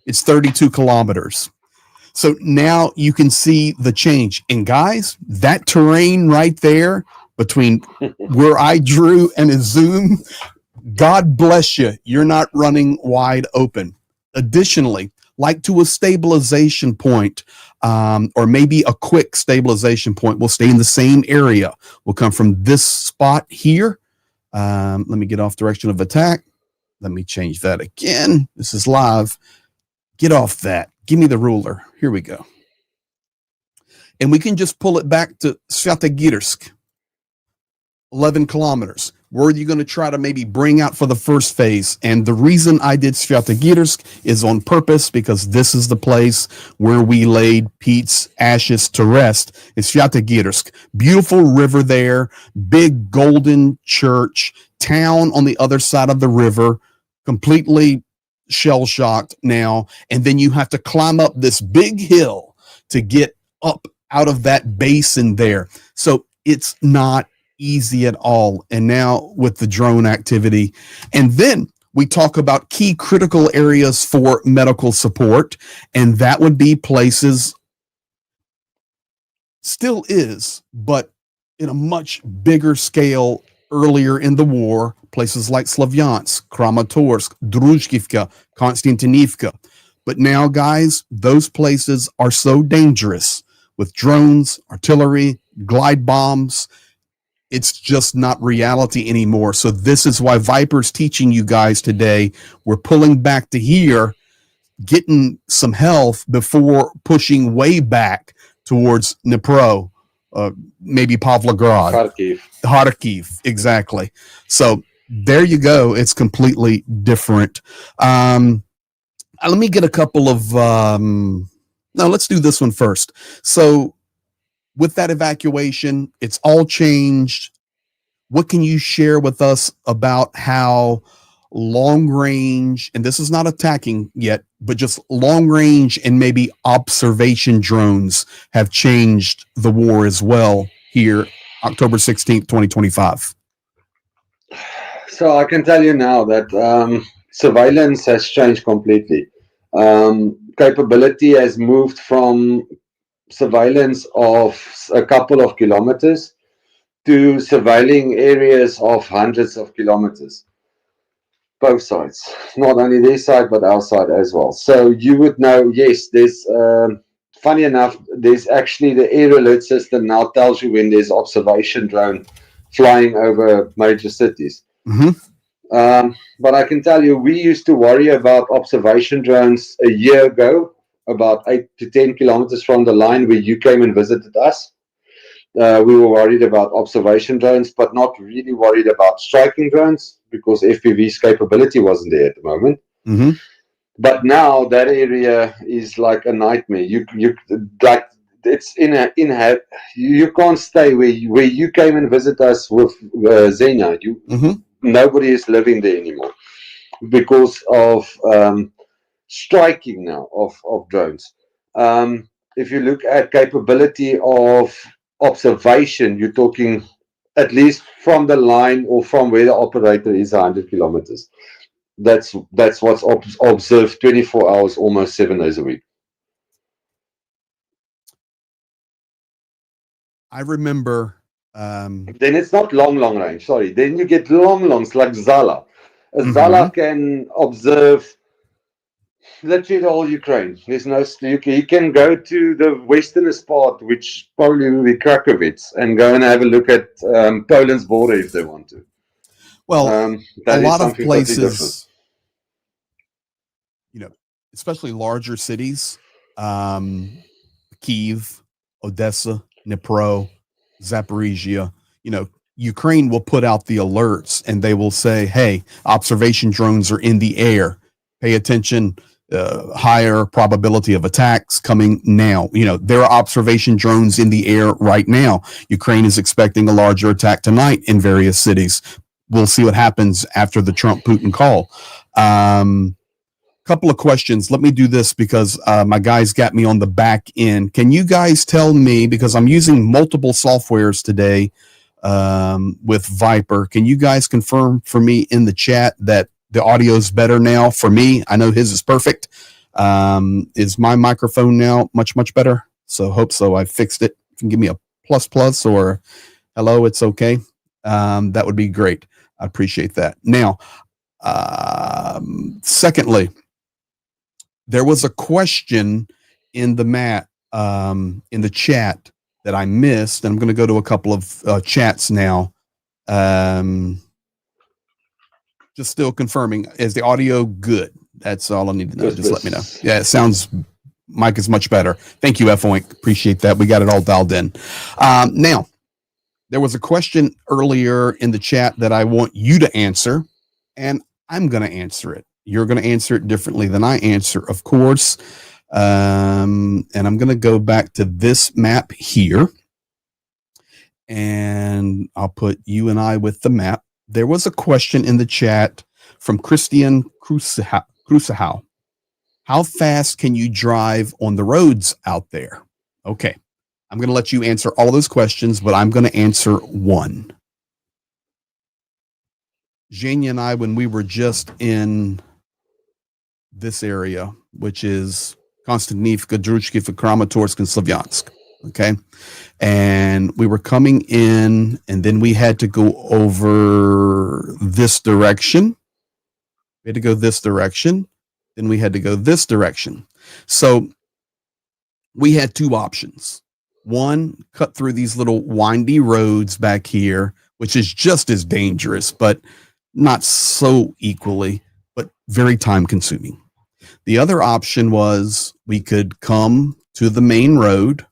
It's 32 kilometers. So now you can see the change. And guys, that terrain right there between where I drew and Izum, God bless you, you're not running wide open. Additionally, like to a stabilization point, or maybe a quick stabilization point, we'll stay in the same area. We'll come from this spot here. Let me get off direction of attack. Let me change that again. This is live. Get off that. Give me the ruler. Here we go. And we can just pull it back to Svyatogirsk. 11 kilometers. Where are you going to try to maybe bring out for the first phase? And the reason I did Svyatogirsk is on purpose, because this is the place where we laid Pete's ashes to rest. It's Svyatogirsk. Beautiful river there, big golden church, town on the other side of the river, completely shell-shocked now. And then you have to climb up this big hill to get up out of that basin there. So it's not easy at all. And now with the drone activity, and then we talk about key critical areas for medical support, and that would be places, still is, but in a much bigger scale earlier in the war, places like Slavyansk, Kramatorsk, Druzhkivka, Konstantinivka. But now, guys, those places are so dangerous with drones, artillery, glide bombs. It's just not reality anymore. So this is why VIPER's teaching you guys today. We're pulling back to here, getting some health before pushing way back towards Dnipro, maybe Pavlograd. Kharkiv, exactly. So there you go. It's completely different. Let me get a couple of, no, let's do this one first. So with that evacuation, it's all changed. What can you share with us about how long range, and this is not attacking yet, but just long range and maybe observation drones have changed the war as well here, October 16th, 2025?
So I can tell you now that surveillance has changed completely. Capability has moved from surveillance of a couple of kilometers to surveilling areas of hundreds of kilometers. Both sides, not only their side, but our side as well. So you would know, yes, there's, funny enough, there's actually the air alert system now tells you when there's observation drone flying over major cities.
Mm-hmm.
But I can tell you, we used to worry about observation drones a year ago, about 8 to 10 kilometers from the line where you came and visited us. We were worried about observation drones, but not really worried about striking drones because FPV's capability wasn't there at the moment.
Mm-hmm.
But now that area is like a nightmare. You like it's you can't stay where you came and visit us with Zenya. Nobody is living there anymore because of striking now of drones. If you look at capability of observation, you're talking at least from the line or from where the operator is 100 kilometers. That's what's observed 24 hours, almost 7 days a week.
I remember.
Then it's not long range. Sorry. Then you get longs like Zala. Zala can observe literally the whole Ukraine. There's no. You can go to the westernest part, which probably will be Krakowitz, and go and have a look at Poland's border if they want to.
Well,
that
a
is
lot of
something totally different.
places, you know, especially larger cities, Kiev, Odessa, Dnipro, Zaporizhia, you know, Ukraine will put out the alerts and they will say, hey, observation drones are in the air. Pay attention. Higher probability of attacks coming now. You know, there are observation drones in the air right now. Ukraine is expecting a larger attack tonight in various cities. We'll see what happens after the Trump-Putin call. Couple of questions. Let me do this because my guys got me on the back end. Can you guys tell me, because I'm using multiple softwares today with VIPER, can you guys confirm for me in the chat that the audio is better now for me? I know his is perfect. Is my microphone now much better? So hope so. I fixed it. You can give me a plus or hello, it's okay. That would be great. I appreciate that. Now, secondly, there was a question in the in the chat that I missed, and I'm going to go to a couple of chats now. Just still confirming, is the audio good? That's all I need to know. Just let me know. Yeah, it sounds, Mike is much better. Thank you, F-Oink. Appreciate that. We got it all dialed in. Now, there was a question earlier in the chat that I want you to answer, and I'm going to answer it. You're going to answer it differently than I answer, of course. And I'm going to go back to this map here, and I'll put you and I with the map. There was a question in the chat from Christian Crusoe. How fast can you drive on the roads out there? Okay. I'm going to let you answer all those questions, but I'm going to answer one. Zhenya and I, when we were just in this area, which is Konstantinivka, Druchkiv, Kramatorsk, and Slavyansk. Okay. And we were coming in, and then we had to go over this direction. We had to go this direction. Then we had to go this direction. So we had two options. One, cut through these little windy roads back here, which is just as dangerous, but not so equally, but very time consuming. The other option was we could come to the main road,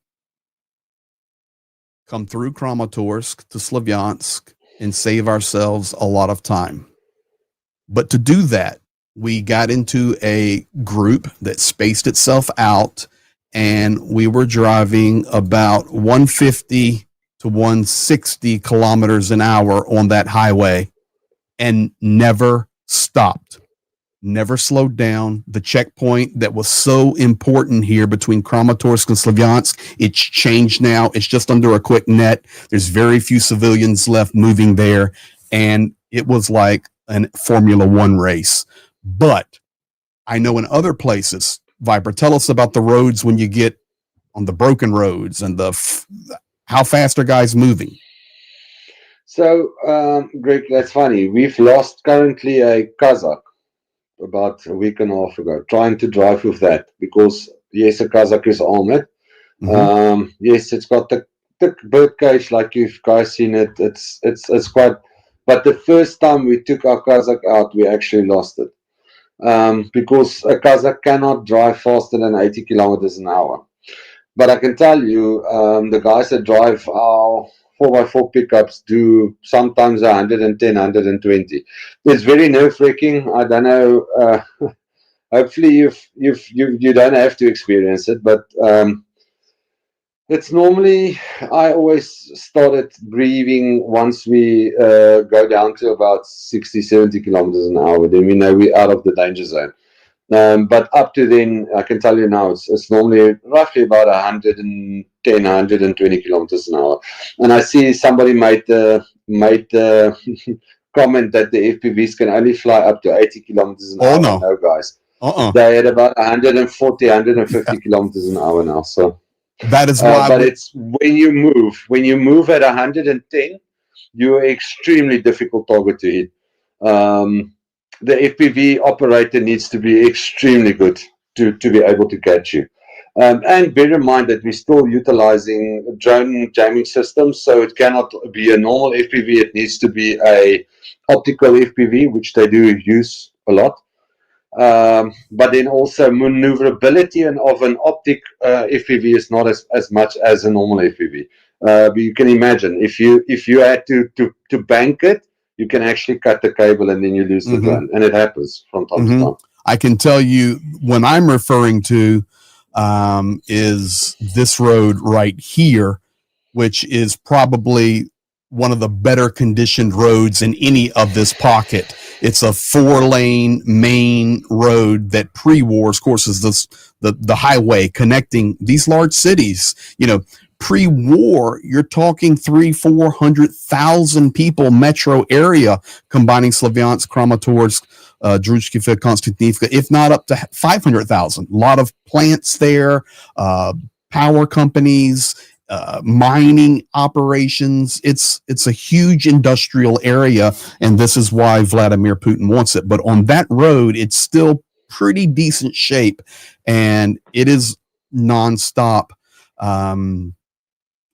come through Kramatorsk to Slavyansk, and save ourselves a lot of time. But to do that, we got into a group that spaced itself out, and we were driving about 150 to 160 kilometers an hour on that highway and never stopped. Never slowed down. The checkpoint that was so important here between Kramatorsk and Slavyansk, it's changed now. It's just under a quick net. There's very few civilians left moving there. And it was like a Formula One race. But I know in other places, VIPER, tell us about the roads when you get on the broken roads and how fast are guys moving?
So, Greg, that's funny. We've lost currently a Kazakh about a week and a half ago, trying to drive with that because, yes, a Kazakh is armored. Yes, it's got the thick bird cage like you've guys seen it. It's quite, but the first time we took our Kazakh out, we actually lost it because a Kazakh cannot drive faster than 80 kilometers an hour. But I can tell you, the guys that drive our 4x4 pickups do sometimes 110, 120. It's very nerve-wracking. I don't know. Hopefully, you don't have to experience it, but it's normally. I always started breathing once we go down to about 60, 70 kilometers an hour. Then we know we're out of the danger zone. But up to then, I can tell you now, it's normally roughly about 110, 120 kilometers an hour. And I see somebody made comment that the FPVs can only fly up to 80 kilometers an hour. No, guys. They're at about 140, 150 kilometers an hour now. So
that is why.
But it's when you move at 110, you're extremely difficult target to hit. The FPV operator needs to be extremely good to be able to catch you. And bear in mind that we're still utilizing drone jamming systems, so it cannot be a normal FPV. It needs to be a optical FPV, which they do use a lot. But then also maneuverability of an optic FPV is not as much as a normal FPV. But you can imagine if you had to bank it, you can actually cut the cable and then you lose the drone, and it happens from time to time.
I can tell you when I'm referring to is this road right here, which is probably one of the better conditioned roads in any of this pocket. It's a 4-lane main road that pre-wars, of course, is the highway connecting these large cities. You know, pre-war, you're talking 300,000-400,000 people metro area, combining Slavyansk, Kramatorsk, Druzhkivka, Konstantinivka, if not up to 500,000. A lot of plants there, power companies, mining operations. It's a huge industrial area, and this is why Vladimir Putin wants it. But on that road, it's still pretty decent shape, and it is nonstop.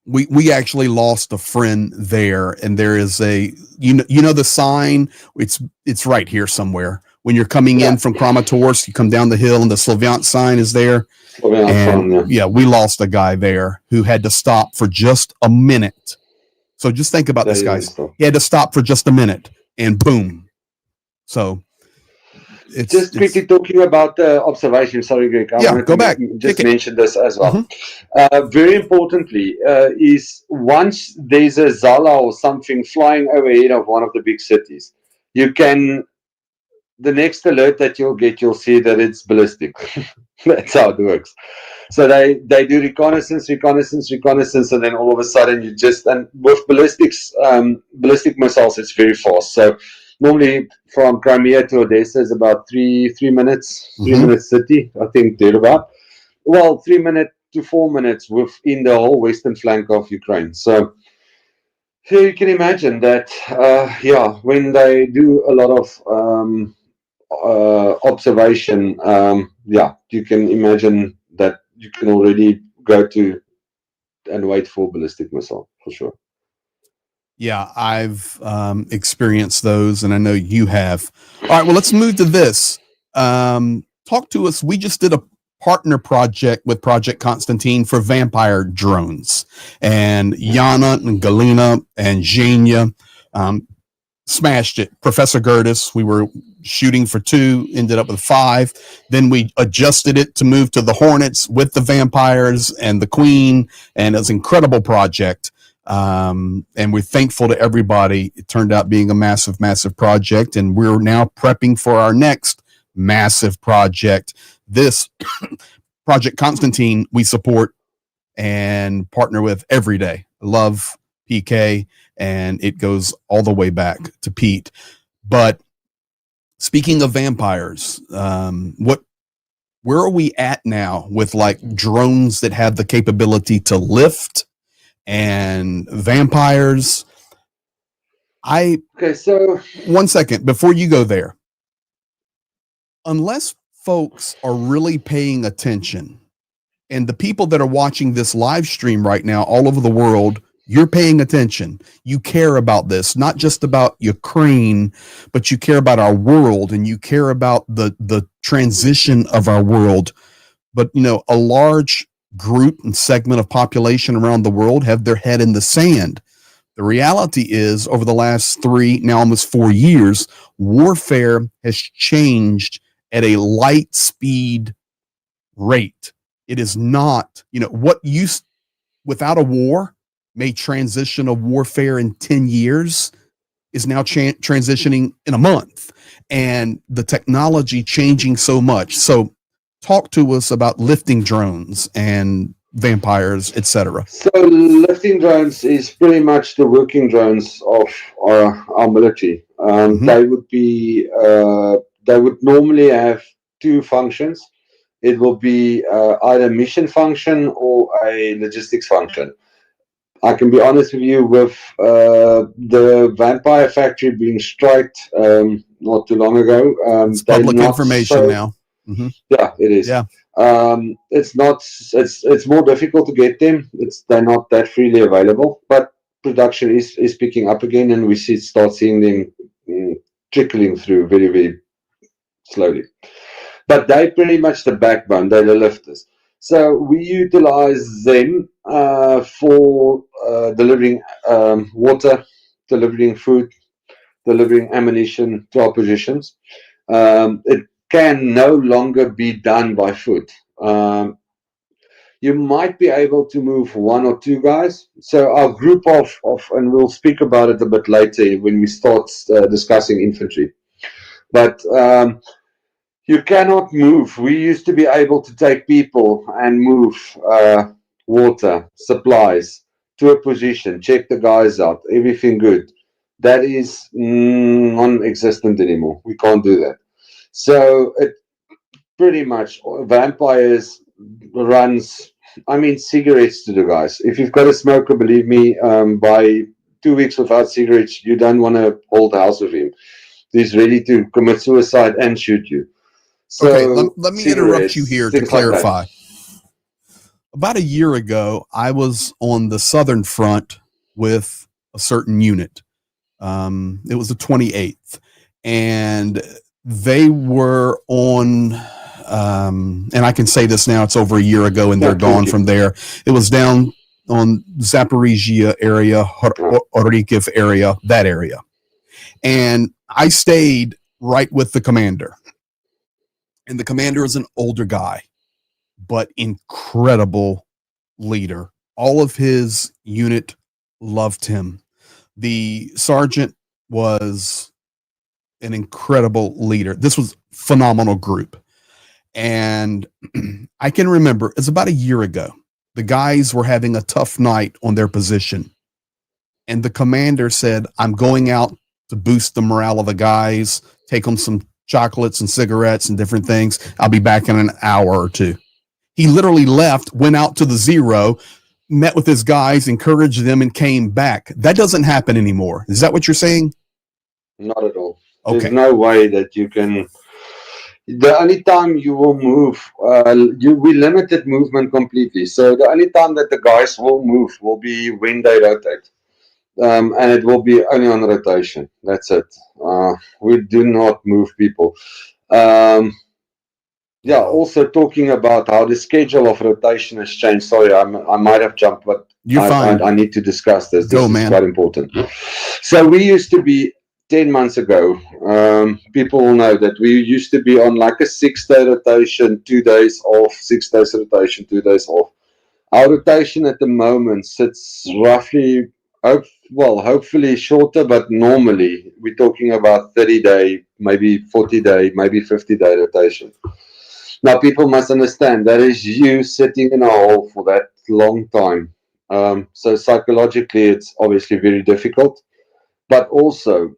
We actually lost a friend there, and there is a you know the sign. It's right here somewhere. When you're coming in from Kramatorsk, you come down the hill, and the Slavyansk sign is there. And we lost a guy there who had to stop for just a minute. So just think about this, guys. He had to stop for just a minute, and boom. So
it's quickly talking about the observation. Sorry, Greg. I wanted
go back.
Just mention this as well. Very importantly, is once there's a Zala or something flying overhead of one of the big cities, you can. The next alert that you'll get, you'll see that it's ballistic. That's how it works. So they do reconnaissance, and then all of a sudden and with ballistic missiles, it's very fast. So normally from Crimea to Odessa is about 3 minutes, 3 minutes city, I think they're about. Well, 3 minutes to 4 minutes within the whole western flank of Ukraine. So you can imagine that, when they do a lot of observation, you can imagine that you can already go to and wait for ballistic missile for sure.
Yeah, I've experienced those, and I know you have. All right, well, let's move to this. Talk to us. We just did a partner project with Project Constantine for vampire drones, and Yana and Galina and Zhenya smashed it. Professor Gertis, we were shooting for 2, ended up with 5. Then we adjusted it to move to the Hornets with the vampires and the Queen, and it was an incredible project. And we're thankful to everybody. It turned out being a massive, massive project, and we're now prepping for our next massive project. This Project Constantine we support and partner with every day. Love PK, and it goes all the way back to Pete. But speaking of vampires, where are we at now with like drones that have the capability to lift and vampires?
So
1 second before you go there. Unless folks are really paying attention, and the people that are watching this live stream right now all over the world, you're paying attention. You care about this, not just about Ukraine, but you care about our world, and you care about the transition of our world. But, you know, a large group and segment of population around the world have their head in the sand. The reality is, over the last 3, now almost 4 years, warfare has changed at a light speed rate. It is not, what used without a war may transition a warfare in 10 years is now transitioning in a month, and the technology changing so much. So talk to us about lifting drones and vampires, etc.
So lifting drones is pretty much the working drones of our military.
Mhm.
They would normally have two functions. It will be either mission function or a logistics function. I can be honest with you, with the vampire factory being striked not too long ago,
It's
they're
public
not
information
so.
now. Mhm.
Yeah, it is.
Yeah.
It's not. It's more difficult to get them. They're not that freely available. But production is picking up again, and we start seeing them trickling through very very slowly. But they're pretty much the backbone. They're the lifters. So we utilize them for delivering water, delivering food, delivering ammunition to our positions. It can no longer be done by foot. You might be able to move one or two guys. So our group and we'll speak about it a bit later when we start discussing infantry. But you cannot move. We used to be able to take people and move water, supplies to a position, check the guys out, everything good. That is non-existent anymore. We can't do that. So it pretty much vampires runs. I mean, cigarettes to the guys. If you've got a smoker, believe me, by 2 weeks without cigarettes, you don't want to hold the house with him. He's ready to commit suicide and shoot you. So
Okay, let me interrupt you here to clarify.
Like
about a year ago, I was on the Southern Front with a certain unit. It was the 28th, and they were on, and I can say this now, it's over a year ago, and they're gone from there. It was down on Zaporizhia area, Orikhiv area, that area. And I stayed right with the commander. And the commander is an older guy, but incredible leader. All of his unit loved him. The sergeant was an incredible leader. This was a phenomenal group. And I can remember, it's about a year ago, the guys were having a tough night on their position. And the commander said, I'm going out to boost the morale of the guys, take them some chocolates and cigarettes and different things. I'll be back in an hour or two. He literally left, went out to the zero, met with his guys, encouraged them, and came back. That doesn't happen anymore. Is that what you're saying?
Not at all.
Okay.
There's no way that you can. The only time you will move, we limited movement completely. So the only time that the guys will move will be when they rotate. And it will be only on rotation. That's it. We do not move people. Yeah, also talking about how the schedule of rotation has changed. Sorry, I might have jumped, but
You're fine.
I need to discuss this.
Go,
This
man.
is quite important. So we used to be 10 months ago. People will know that we used to be on like a 6-day rotation, 2 days off, 6 days rotation, 2 days off. Our rotation at the moment sits roughly, hopefully shorter, but normally we're talking about 30-day, maybe 40-day, maybe 50-day rotation. Now, people must understand that is you sitting in a hole for that long time. So psychologically, it's obviously very difficult. But also,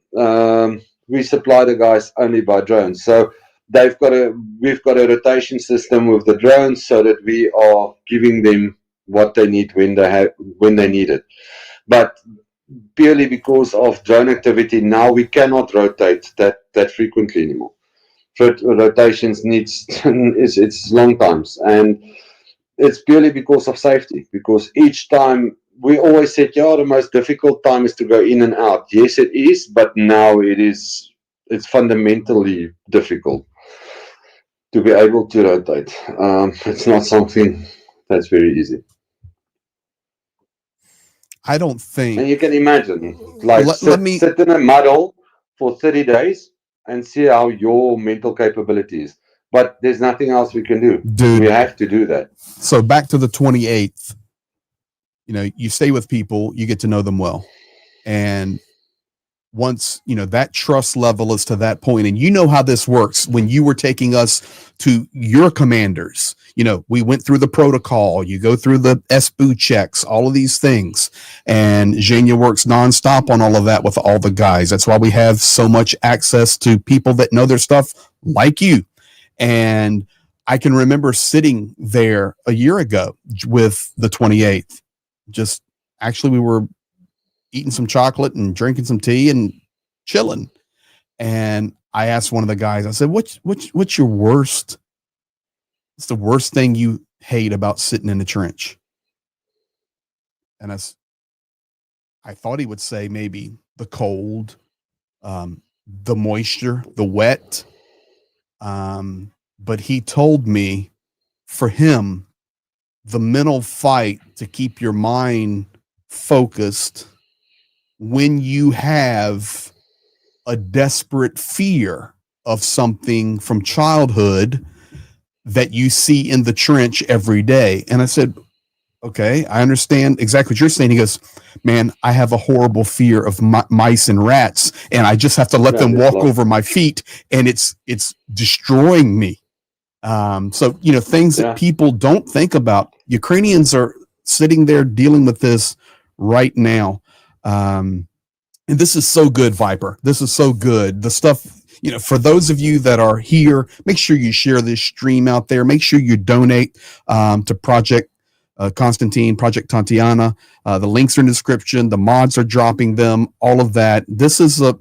we supply the guys only by drones. So we've got a rotation system with the drones, so that we are giving them what they need when they need it. But purely because of drone activity, now we cannot rotate that frequently anymore. Rotations needs it's long times, and it's purely because of safety. Because each time we always said, yeah, the most difficult time is to go in and out. Yes, it is, but now it's fundamentally difficult to be able to rotate. It's not something that's very easy.
I don't think.
And you can imagine, like,
Let me
sit in a muddle for 30 days and see how your mental capability is. But there's nothing else we can do.
Dude.
We have to do that.
So back to the 28th. You know, you stay with people, you get to know them well. And once, that trust level is to that point, and you know how this works when you were taking us to your commanders, we went through the protocol, you go through the SBU checks, all of these things. And Xenia works nonstop on all of that with all the guys. That's why we have so much access to people that know their stuff like you. And I can remember sitting there a year ago with the 28th. Just actually, we were eating some chocolate and drinking some tea and chilling. And I asked one of the guys, I said, what's your worst? What's the worst thing you hate about sitting in the trench? And I thought he would say maybe the cold, the moisture, the wet. But he told me for him, the mental fight to keep your mind focused when you have a desperate fear of something from childhood that you see in the trench every day. And I said, okay, I understand exactly what you're saying. He goes, man, I have a horrible fear of mice and rats, and I just have to let them walk over my feet, and it's destroying me. So, things that people don't think about. Ukrainians are sitting there dealing with this right now. And this is so good, VIPER. This is so good. The stuff, for those of you that are here, make sure you share this stream out there. Make sure you donate to Project Constantine, Project Tatiana. The links are in the description. The mods are dropping them. All of that. This is a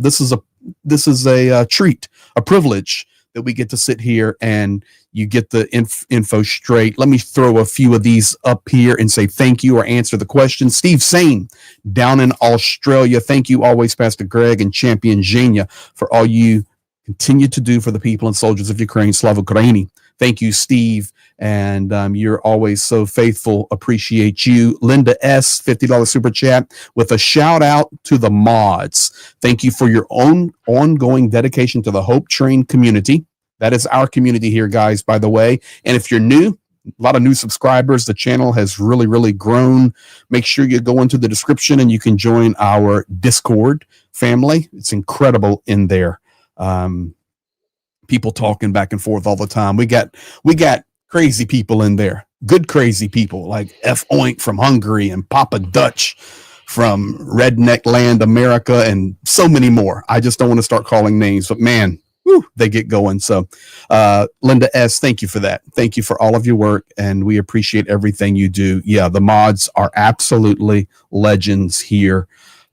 treat, a privilege that we get to sit here and you get the info straight. Let me throw a few of these up here and say thank you or answer the question. Steve Sane down in Australia. Thank you always, Pastor Greg and Champion Xenia, for all you continue to do for the people and soldiers of Ukraine. Slava Ukraini. Thank you, Steve. And you're always so faithful. Appreciate you. Linda S., $50 super chat with a shout out to the mods. Thank you for your own ongoing dedication to the Hope Train community. That is our community here, guys, by the way. And if you're new, a lot of new subscribers. The channel has really, really grown. Make sure you go into the description and you can join our Discord family. It's incredible in there. People talking back and forth all the time. We got crazy people in there. Good crazy people like F. Oink from Hungary and Papa Dutch from Redneck Land America and so many more. I just don't want to start calling names, but man, they get going. So Linda S., thank you for that. Thank you for all of your work, and we appreciate everything you do. Yeah, the mods are absolutely legends here.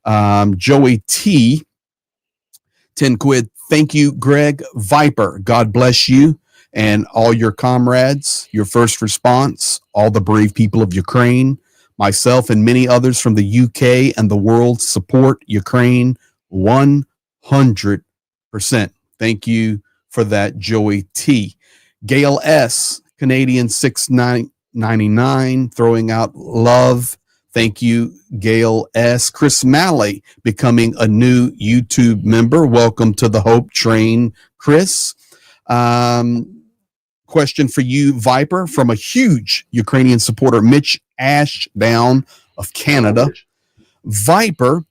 Joey T., 10 quid. Thank you, Greg. VIPER, God bless you and all your comrades, your first response, all the brave people of Ukraine, myself and many others from the UK and the world support Ukraine 100%. Thank you for that, Joey T. Gail S., Canadian 699, throwing out love. Thank you, Gail S. Chris Malley, becoming a new YouTube member. Welcome to the Hope Train, Chris. Question for you, VIPER, from a huge Ukrainian supporter, Mitch Ashdown of Canada. VIPER,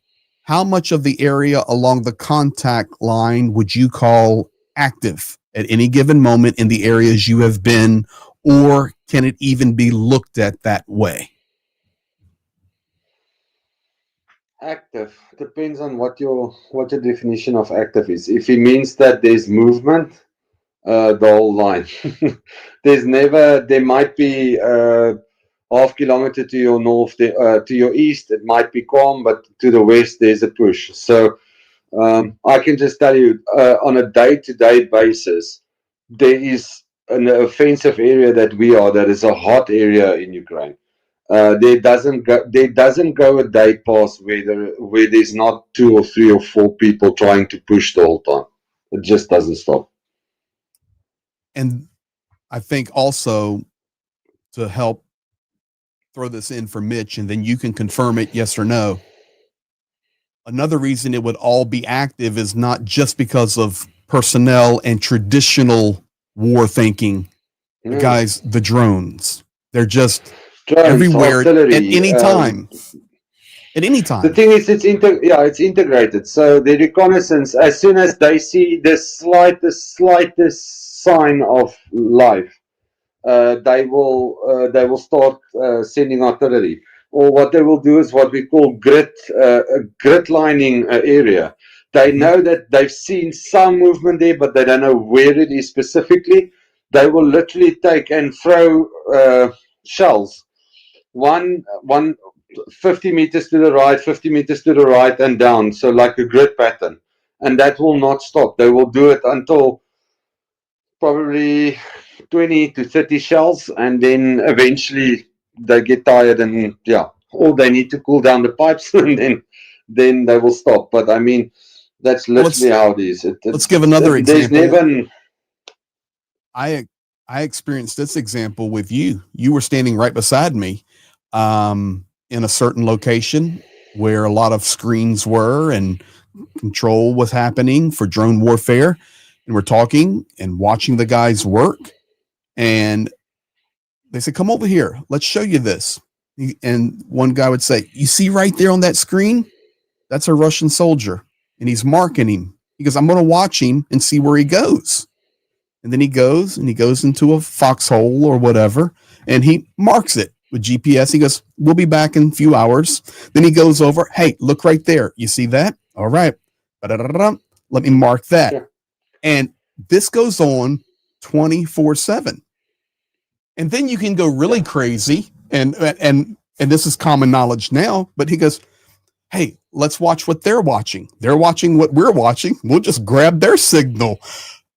how much of the area along the contact line would you call active at any given moment in the areas you have been, or can it even be looked at that way?
Active depends on what your definition of active is. If it means that there's movement, the whole line. There might be half kilometer to your north, to your east, it might be calm, but to the west, there's a push. So I can just tell you, on a day-to-day basis, there is an offensive area that is a hot area in Ukraine. There doesn't go a day past where there's not 2 or 3 or 4 people trying to push the whole time. It just doesn't stop.
And I think also, to help throw this in for Mitch, and then you can confirm it, yes or no. Another reason it would all be active is not just because of personnel and traditional war thinking. Guys, the drones, they're just everywhere at any time. at any
The
time.
thing is, it's integrated. So the reconnaissance, as soon as they see the slightest sign of life, they will start sending artillery. Or what they will do is what we call grid lining area. They know that they've seen some movement there, but they don't know where it is specifically. They will literally take and throw shells. One 50 meters to the right, 50 meters to the right, and down. So like a grid pattern, and that will not stop. They will do it until probably 20 to 30 shells, and then eventually they get tired, and or they need to cool down the pipes, and then they will stop. But I mean, that's literally how it is.
Let's give another
There's
example.
never.
I experienced this example with you. You were standing right beside me in a certain location where a lot of screens were and control was happening for drone warfare. And we're talking and watching the guys work. And they said, come over here. Let's show you this. And one guy would say, you see right there on that screen? That's a Russian soldier. And he's marking him. He goes, I'm going to watch him and see where he goes. And then he goes into a foxhole or whatever, and he marks it with GPS. He goes, we'll be back in a few hours. Then he goes over, hey, look right there. You see that? All right. Let me mark that.
Sure.
And this goes on 24/7. And then you can go really crazy. And this is common knowledge now, but he goes, hey, let's watch what they're watching. They're watching what we're watching. We'll just grab their signal.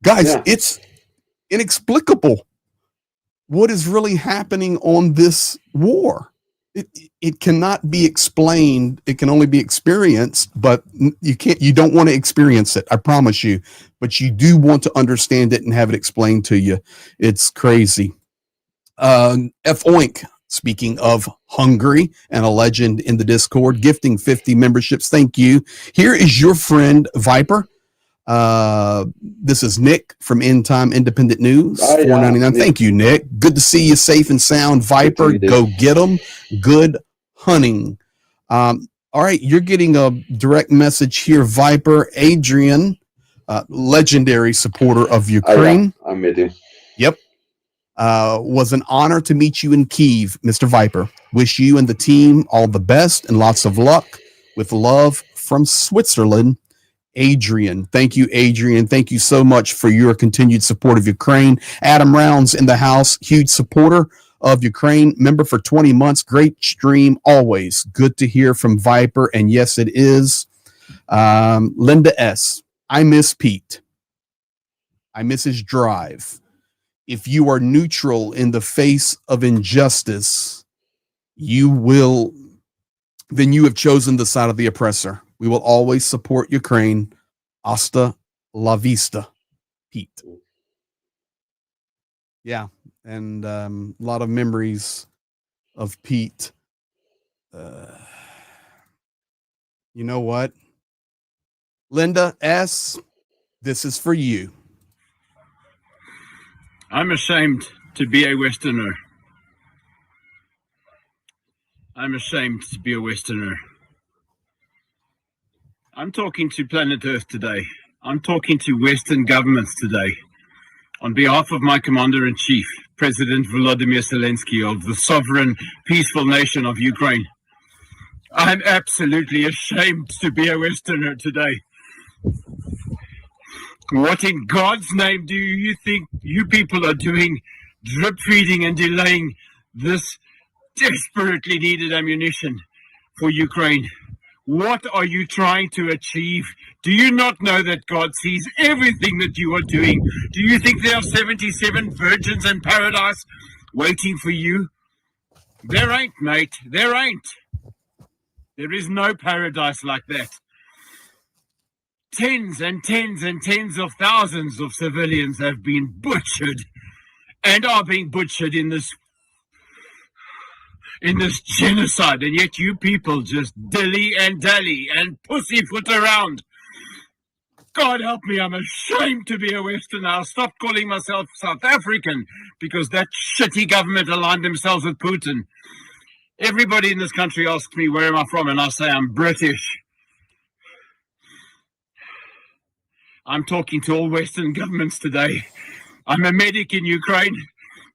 Guys, it's inexplicable what is really happening on this war. It cannot be explained. It can only be experienced, but you don't want to experience it. I promise you, but you do want to understand it and have it explained to you. It's crazy. F Oink, speaking of Hungary and a legend in the Discord, gifting 50 memberships. Thank you. Here is your friend VIPER. This is Nick from End Time Independent News. $4.99. Thank you, Nick. Good to see you safe and sound, VIPER. Go get them. Good hunting. All right, you're getting a direct message here, VIPER. Adrian, legendary supporter of Ukraine.
I met him.
Yep. Was an honor to meet you in Kyiv, Mr. VIPER. Wish you and the team all the best and lots of luck. With love from Switzerland, Adrian. Thank you, Adrian. Thank you so much for your continued support of Ukraine. Adam Rounds in the house, huge supporter of Ukraine, member for 20 months. Great stream, always. Good to hear from VIPER, and yes, it is. Linda S. I miss Pete. I miss his drive. If you are neutral in the face of injustice, then you have chosen the side of the oppressor. We will always support Ukraine. Hasta la vista, Pete. Yeah, and a lot of memories of Pete. You know what? Linda S., this is for you.
I'm ashamed to be a Westerner. I'm ashamed to be a Westerner. I'm talking to planet Earth today. I'm talking to Western governments today. On behalf of my Commander-in-Chief, President Volodymyr Zelensky of the sovereign, peaceful nation of Ukraine, I'm absolutely ashamed to be a Westerner today. What in God's name do you think you people are doing, drip feeding and delaying this desperately needed ammunition for Ukraine? What are you trying to achieve? Do you not know that God sees everything that you are doing? Do you think there are 77 virgins in paradise waiting for you? There ain't, mate. There ain't. There is no paradise like that. Tens and tens and tens of thousands of civilians have been butchered and are being butchered in this genocide, and yet you people just dilly and dally and pussyfoot around. God help me, I'm ashamed to be a Westerner. I'll stop calling myself South African because that shitty government aligned themselves with Putin. Everybody in this country asks me, where am I from? And I say, I'm British. I'm talking to all Western governments today. I'm a medic in Ukraine,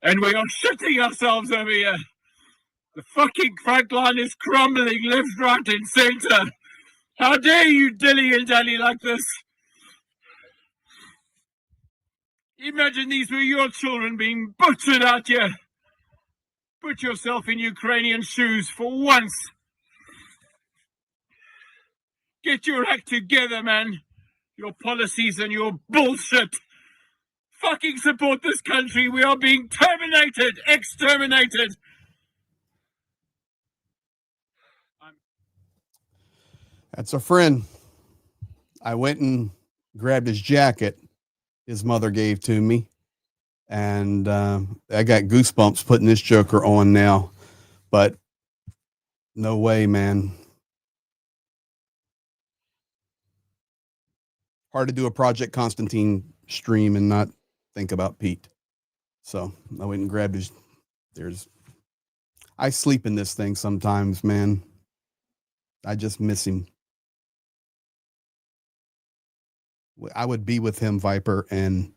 and we are shitting ourselves over here. The fucking front line is crumbling left, right, and center. How dare you dilly and dally like this? Imagine these were your children being butchered out here. Put yourself in Ukrainian shoes for once. Get your act together, man. Your policies and your bullshit. Fucking support this country. We are being terminated, exterminated.
That's a friend. I went and grabbed his jacket his mother gave to me, and I got goosebumps putting this joker on now, but no way, man. Hard to do a Project Constantine stream and not think about Pete. So I went and grabbed his. I sleep in this thing sometimes, man. I just miss him. I would be with him, Viper, and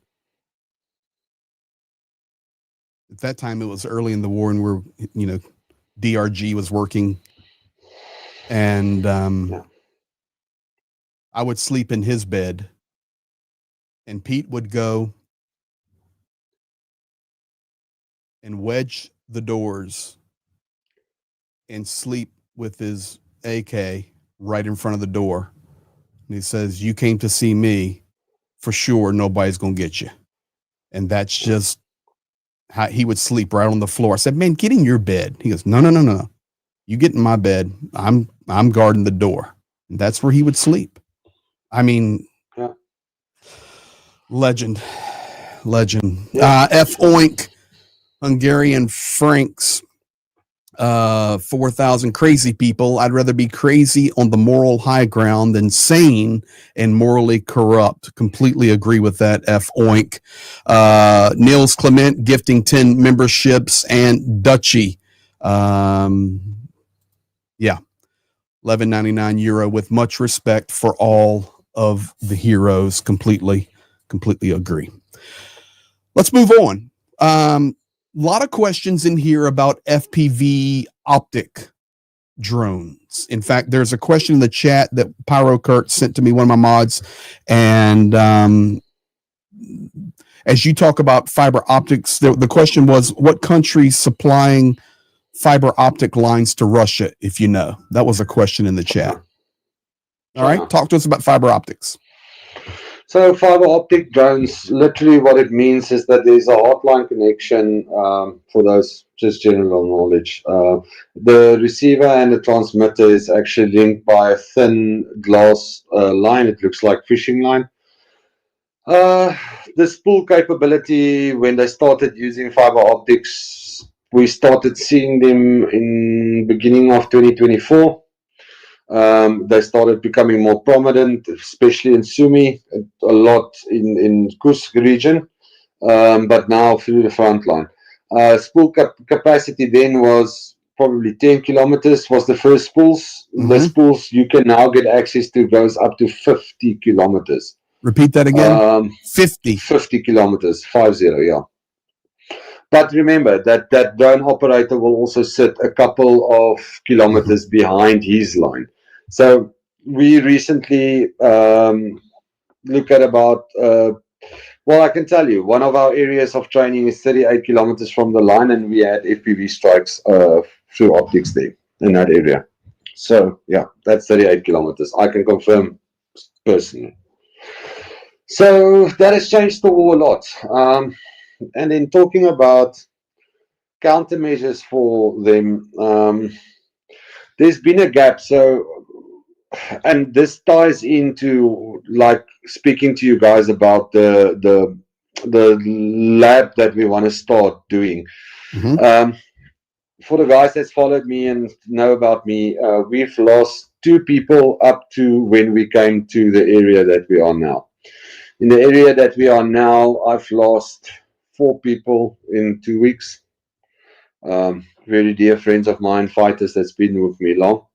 at that time it was early in the war, and we're, DRG was working, and I would sleep in his bed, and Pete would go and wedge the doors and sleep with his AK right in front of the door. And he says, "You came to see me, for sure nobody's going to get you." And that's just how he would sleep, right on the floor. I said, "Man, get in your bed." He goes, No. You get in my bed. I'm guarding the door." And that's where he would sleep. I mean,
yeah.
Legend.
Yeah.
F Oink, Hungarian Franks, 4,000 crazy people. I'd rather be crazy on the moral high ground than sane and morally corrupt. Completely agree with that, F Oink. Nils Clement gifting 10 memberships, and Dutchy. Yeah. €11.99 with much respect for all of the heroes. Completely agree. Let's move on. A lot of questions in here about FPV optic drones. In fact, there's a question in the chat that Pyro Kurt sent to me, one of my mods. And as you talk about fiber optics, the question was, what country's supplying fiber optic lines to Russia, if you know? That was a question in the chat. All right, talk to us about fiber optics.
So fiber optic drones, literally what it means is that there's a hotline connection, for those just general knowledge. The receiver and the transmitter is actually linked by a thin glass line. It looks like fishing line. The spool capability, when they started using fiber optics, we started seeing them in beginning of 2024. They started becoming more prominent, especially in Sumy, a lot in Kursk region, but now through the front line. Spool capacity then was probably 10 kilometers was the first spools. Mm-hmm. The spools you can now get access to goes up to 50 kilometers.
Repeat that again. 50 kilometers, 50, yeah. But remember that drone operator will also sit a couple of kilometers behind his line. So we recently look at about, well, I can tell you, one of our areas of training is 38 kilometers from the line, and we had FPV strikes through optics there in that area. So, yeah, that's 38 kilometers. I can confirm personally. So that has changed the war a lot. And then talking about countermeasures for them, there's been a gap. So, and this ties into like speaking to you guys about the lab that we want to start doing. Mm-hmm. For the guys that's followed me and know about me, we've lost 2 people up to when we came to the area that we are now. In the area that we are now, I've lost 4 people in 2 weeks.
very dear friends of mine, fighters that's been with me long,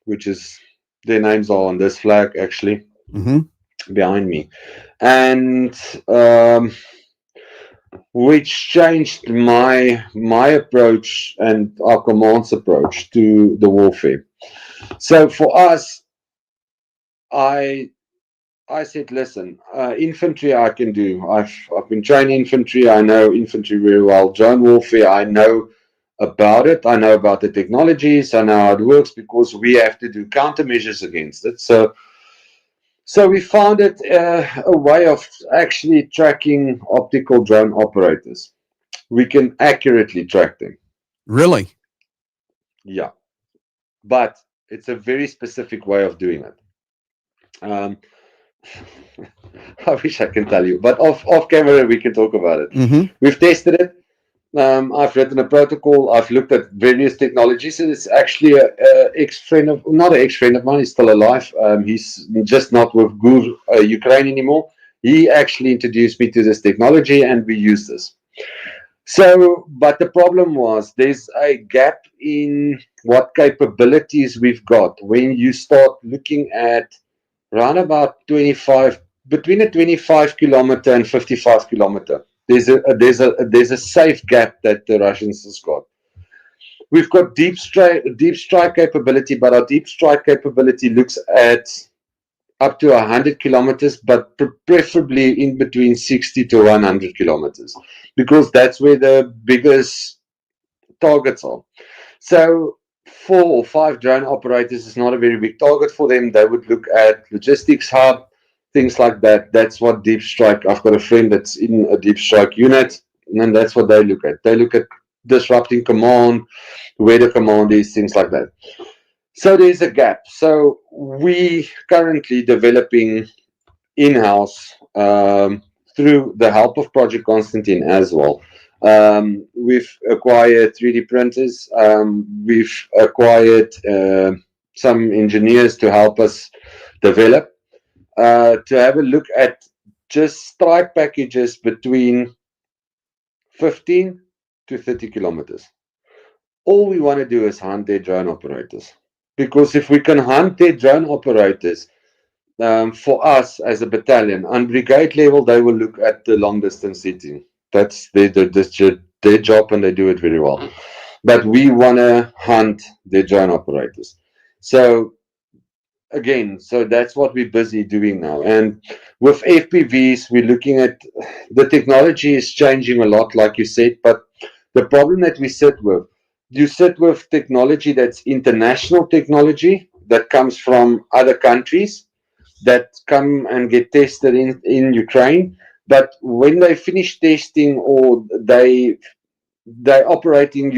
which is, their names are on this flag actually behind me, and which changed my approach and our command's approach to the warfare. So for us, I said, listen, infantry I can do. I've been training infantry. I know infantry very well. Drone warfare, I know about it. I know about the technologies. I know how it works because we have to do countermeasures against it. So we found it a way of actually tracking optical drone operators. We can accurately track them.
Really?
Yeah, but it's a very specific way of doing it. I wish I can tell you, but off camera we can talk about it. We've tested it. I've written a protocol. I've looked at various technologies, and it's actually a ex-friend of, not an ex-friend of mine. He's still alive. He's just not with Ukraine anymore. He actually introduced me to this technology, and we use this. So, but the problem was there's a gap in what capabilities we've got when you start looking at around about 25, between a 25 kilometer and 55 kilometer. There's a safe gap that the Russians has got. We've got deep strike capability, but our deep strike capability looks at up to 100 kilometers, but preferably in between 60 to 100 kilometers, because that's where the biggest targets are. So 4 or 5 drone operators is not a very big target for them. They would look at logistics hub, things like that. That's what deep strike, I've got a friend that's in a deep strike unit, and that's what they look at. They look at disrupting command, where the command is, things like that. So there's a gap. So we currently developing in-house through the help of Project Constantine as well. We've acquired 3D printers. We've acquired some engineers to help us develop, to have a look at just strike packages between 15 to 30 kilometers. All we want to do is hunt their drone operators. Because if we can hunt their drone operators, for us as a battalion, on brigade level, they will look at the long distance hitting. That's their job, and they do it very well. But we want to hunt their drone operators. So again, so that's what we're busy doing now. And with FPVs, we're looking at, the technology is changing a lot, like you said, but the problem that we sit with, you sit with technology that's international technology that comes from other countries that come and get tested in Ukraine. But when they finish testing, or you're operating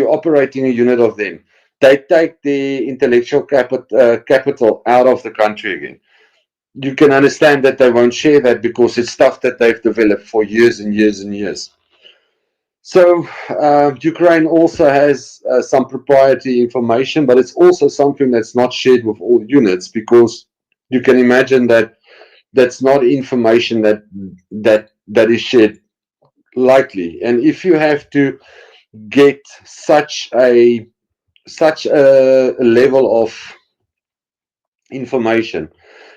a unit of them, they take the intellectual capital out of the country again. You can understand that they won't share that because it's stuff that they've developed for years and years and years. So Ukraine also has some proprietary information, but it's also something that's not shared with all units, because you can imagine that that's not information that is shared lightly. And if you have to get such a level of information,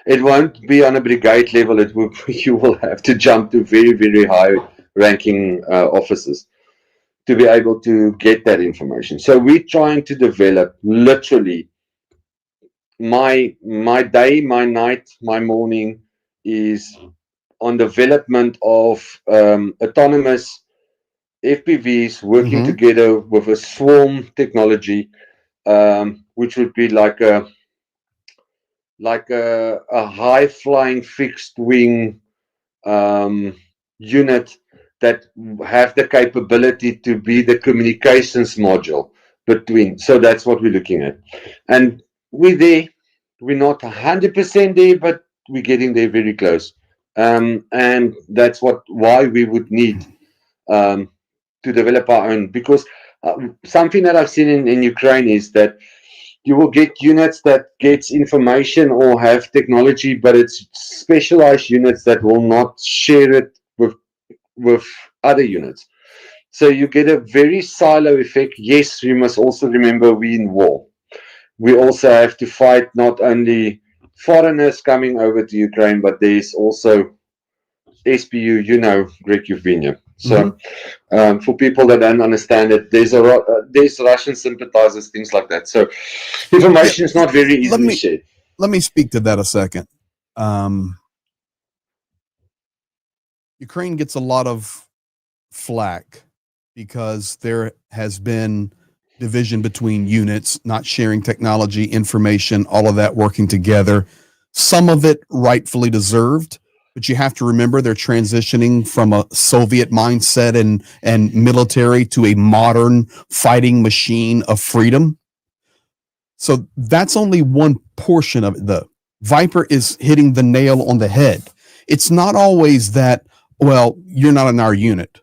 it won't be on a brigade level. You will have to jump to very, very high ranking officers to be able to get that information. So we're trying to develop, literally, my day, my night, my morning is on development of autonomous FPVs working together with a swarm technology, which would be like a high flying fixed wing unit that have the capability to be the communications module between. So that's what we're looking at, and we're there. We're not 100% there, but we're getting there very close. And that's why we would need to develop our own, because something that I've seen in Ukraine is that you will get units that gets information or have technology, but it's specialized units that will not share it with other units. So you get a very silo effect. Yes, you must also remember we're in war. We also have to fight not only foreigners coming over to Ukraine, but there's also SPU, Greg, you've been here. So for people that don't understand it, there's Russian sympathizers, things like that. So information is not very easily shared.
Let me speak to that a second. Ukraine gets a lot of flack because there has been division between units, not sharing technology, information, all of that working together. Some of it rightfully deserved, but you have to remember they're transitioning from a Soviet mindset and military to a modern fighting machine of freedom. So that's only one portion of it, though. VIPER is hitting the nail on the head. It's not always that, well, you're not in our unit.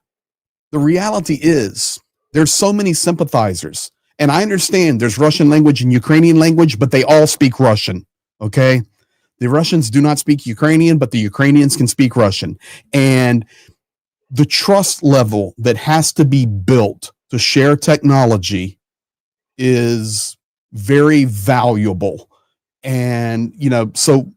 The reality is there's so many sympathizers. And I understand there's Russian language and Ukrainian language, but they all speak Russian. Okay. The Russians do not speak Ukrainian, but the Ukrainians can speak Russian. And the trust level that has to be built to share technology is very valuable. And, so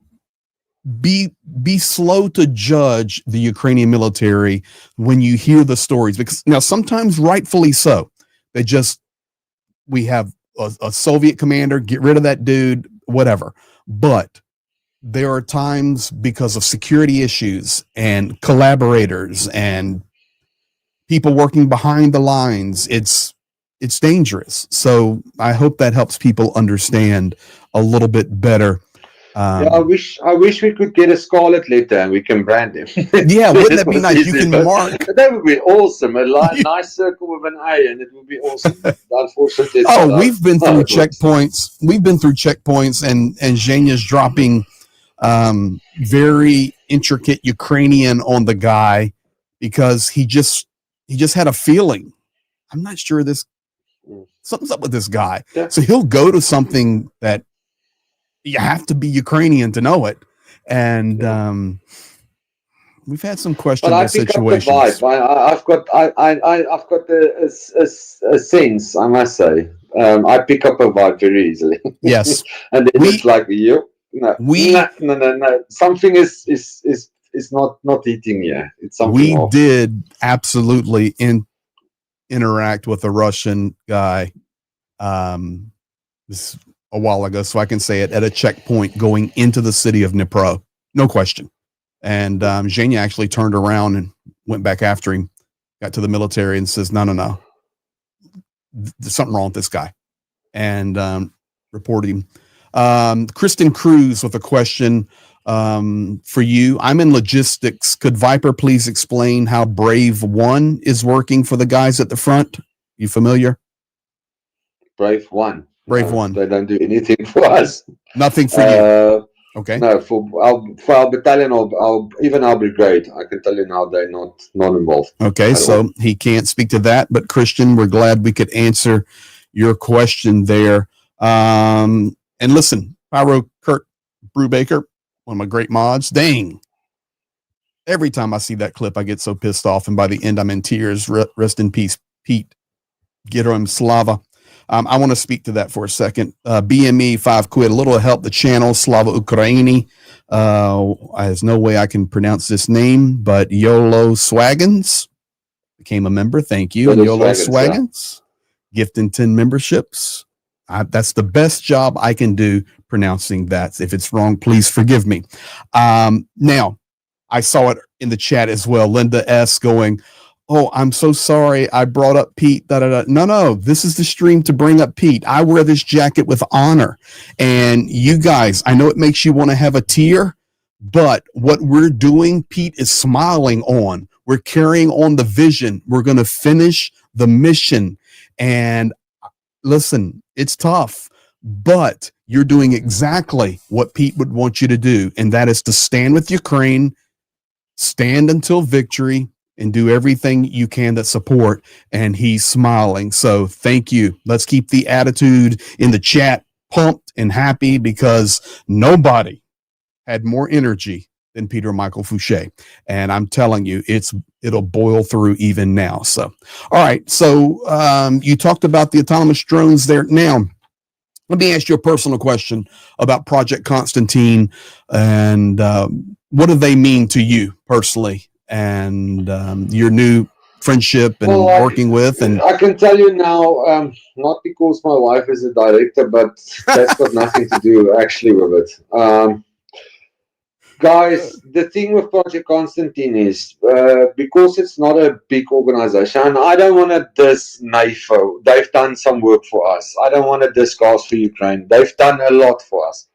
be slow to judge the Ukrainian military when you hear the stories, because now sometimes rightfully so, we have a Soviet commander, get rid of that dude, whatever. But there are times because of security issues and collaborators and people working behind the lines, it's dangerous. So I hope that helps people understand a little bit better.
I wish we could get a scarlet letter and we can brand him.
Yeah, wouldn't that be nice? You can mark.
That would be awesome. Nice circle with an A, and it would be awesome. Unfortunately,
we've been through checkpoints. We've been through checkpoints, and Zhenya's dropping very intricate Ukrainian on the guy because he just had a feeling. I'm not sure something's up with this guy. Yeah. So he'll go to something that you have to be Ukrainian to know it. And we've had some questionable situations.
I've got a sense, I must say. I pick up a vibe very easily.
Yes.
And then it's like, no. Something is not eating here. It's something
we
off.
Did absolutely interact with a Russian guy this a while ago, so I can say it, at a checkpoint going into the city of Dnipro, no question. And Zhenya actually turned around and went back after him, got to the military and says, no, there's something wrong with this guy, and reported him. Kristen Cruz with a question for you. I'm in logistics. Could VIPER please explain how Brave One is working for the guys at the front? You familiar?
Brave One.
Brave One.
They don't do anything for us.
Nothing for you. Okay.
No, for our battalion, even our brigade, I can tell you now they're not involved.
Okay, so he can't speak to that. But Christian, we're glad we could answer your question there. And listen, Pyro Kurt Brubaker, one of my great mods. Dang. Every time I see that clip, I get so pissed off. And by the end, I'm in tears. Rest in peace, Pete. Gerom Slava. I want to speak to that for a second. BME 5 quid, a little help the channel. Slava Ukraini. There's no way I can pronounce this name, but YOLO Swaggins became a member. Thank you. And YOLO Swaggins, gifting 10 memberships. That's the best job I can do pronouncing that. If it's wrong, please forgive me. Now, I saw it in the chat as well. Linda S. going, oh, I'm so sorry I brought up Pete. No, this is the stream to bring up Pete. I wear this jacket with honor. And you guys, I know it makes you want to have a tear, but what we're doing, Pete is smiling on. We're carrying on the vision. We're going to finish the mission. And listen, it's tough, but you're doing exactly what Pete would want you to do. And that is to stand with Ukraine, stand until victory, and do everything you can to support. And he's smiling. So thank you. Let's keep the attitude in the chat pumped and happy, because nobody had more energy than Peter Michael Fouché. And I'm telling you, it'll boil through even now. So, all right. So you talked about the autonomous drones there. Now, let me ask you a personal question about Project Constantine and what do they mean to you personally and your new friendship and
Well,
working with? And
I can tell you now, not because my wife is a director, but that's got nothing to do actually with it. Guys, the thing with Project Constantine is because it's not a big organization, and I don't want to diss NAFO. They've done some work for us. I don't want to diss Cars for Ukraine. They've done a lot for us.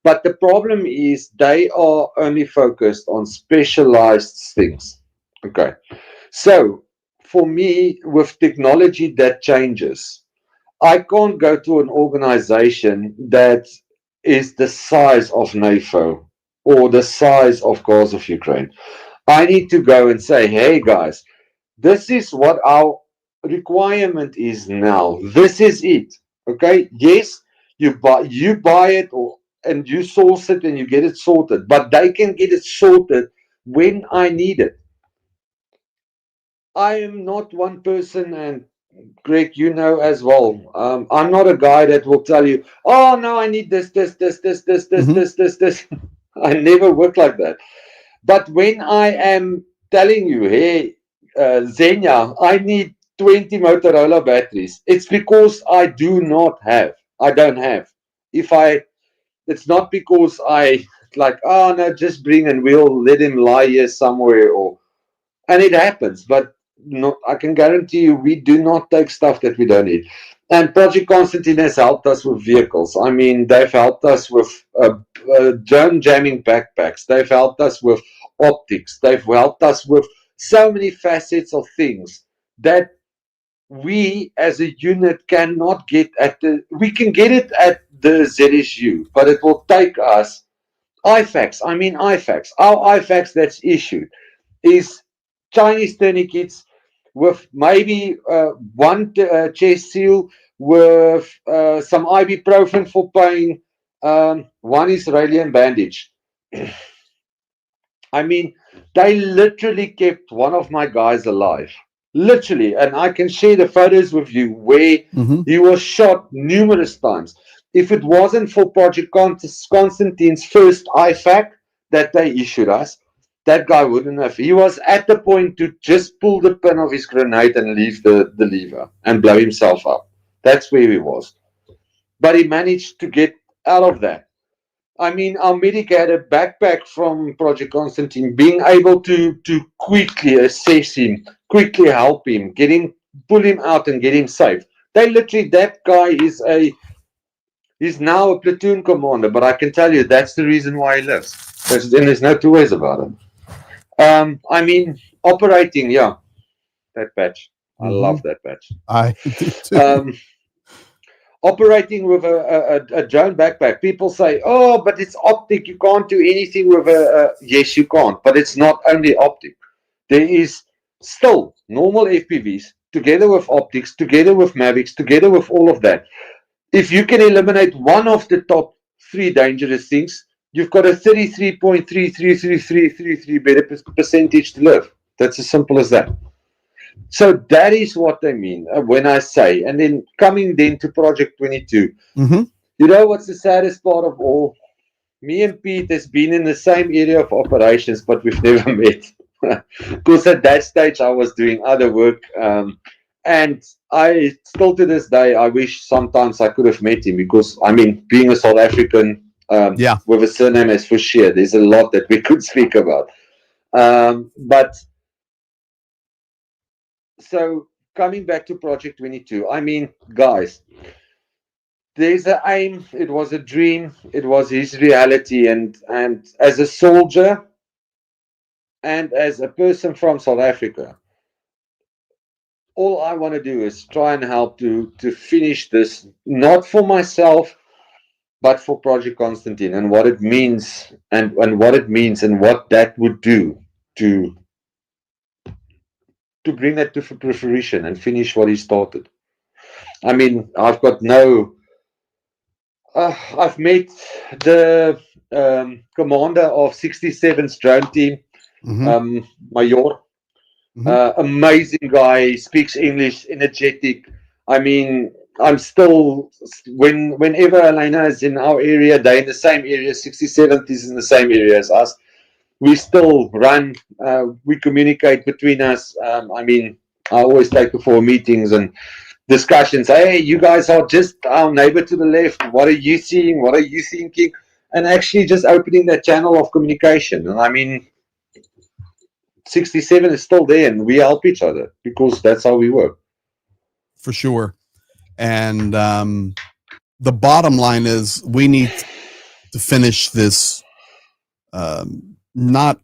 But the problem is they are only focused on specialized things. Okay. So for me, with technology that changes, I can't go to an organization that is the size of NAFO or the size of Cars of Ukraine. I need to go and say, hey guys, this is what our requirement is now. This is it. Okay. Yes, you buy it and you source it and you get it sorted, but they can get it sorted when I need it. I am not one person, and Greg, you know as well. I'm not a guy that will tell you, "Oh no, I need this, this, this, this, this, this,
Mhm.
this." I never work like that. But when I am telling you, "Hey, Xenia, I need 20 Motorola batteries," it's because I do not have. I don't have. If I, it's not because I like, oh no, just bring and we'll let him lie here somewhere or and it happens, but not, I can guarantee you we do not take stuff that we don't need. And Project Constantine has helped us with vehicles. I mean, they've helped us with drone jamming backpacks. They've helped us with optics. They've helped us with so many facets of things that we as a unit cannot get at the, we can get it at the ZSU, but it will take us IFACs. I mean, IFACs. Our IFACs that's issued is Chinese tourniquets with maybe one chest seal with some ibuprofen for pain, one Israeli bandage. I mean, they literally kept one of my guys alive. Literally. And I can share the photos with you where
Mhm.
he was shot numerous times. If it wasn't for Project Constantine's first IFAC that they issued us, that guy wouldn't have. He was at the point to just pull the pin of his grenade and leave the lever and blow himself up. That's where he was. But he managed to get out of that. I mean, our medic had a backpack from Project Constantine, being able to quickly assess him, quickly help him, get him, pull him out and get him safe. They literally, that guy is he's now a platoon commander, but I can tell you that's the reason why he lives. There's no two ways about it. I mean, operating, yeah, that patch. I love that patch.
I do too.
Operating with a drone backpack, people say, "Oh, but it's optic. You can't do anything with a." Yes, you can't, but it's not only optic. There is still normal FPVs together with optics, together with Mavics, together with all of that. If you can eliminate one of the top three dangerous things, you've got a 33.333333 better percentage to live. That's as simple as that. So that is what I mean when I say, and then coming then to Project 22.
Mm-hmm.
You know what's the saddest part of all? Me and Pete has been in the same area of operations, but we've never met. Because at that stage I was doing other work, and I still to this day I wish sometimes I could have met him because I mean, being a South African with a surname as Fouché, there's a lot that we could speak about. But so coming back to Project 22, I mean, guys, there's an aim. It was a dream. It was his reality, and as a soldier and as a person from South Africa, all I want to do is try and help to finish this, not for myself, but for Project Constantine and what it means and what it means and what that would do to bring that to fruition and finish what he started. I mean, I've got no. I've met the commander of 67th drone team, Major. Amazing guy, speaks English, energetic. I mean, I'm still, whenever Elena is in our area, they're in the same area, 67th is in the same area as us. We still run, we communicate between us. I mean, I always take her for meetings and discussions. Hey, you guys are just our neighbor to the left. What are you seeing? What are you thinking? And actually just opening that channel of communication. And I mean, 67 is still there and we help each other because that's how we work.
For sure. And the bottom line is we need to finish this, not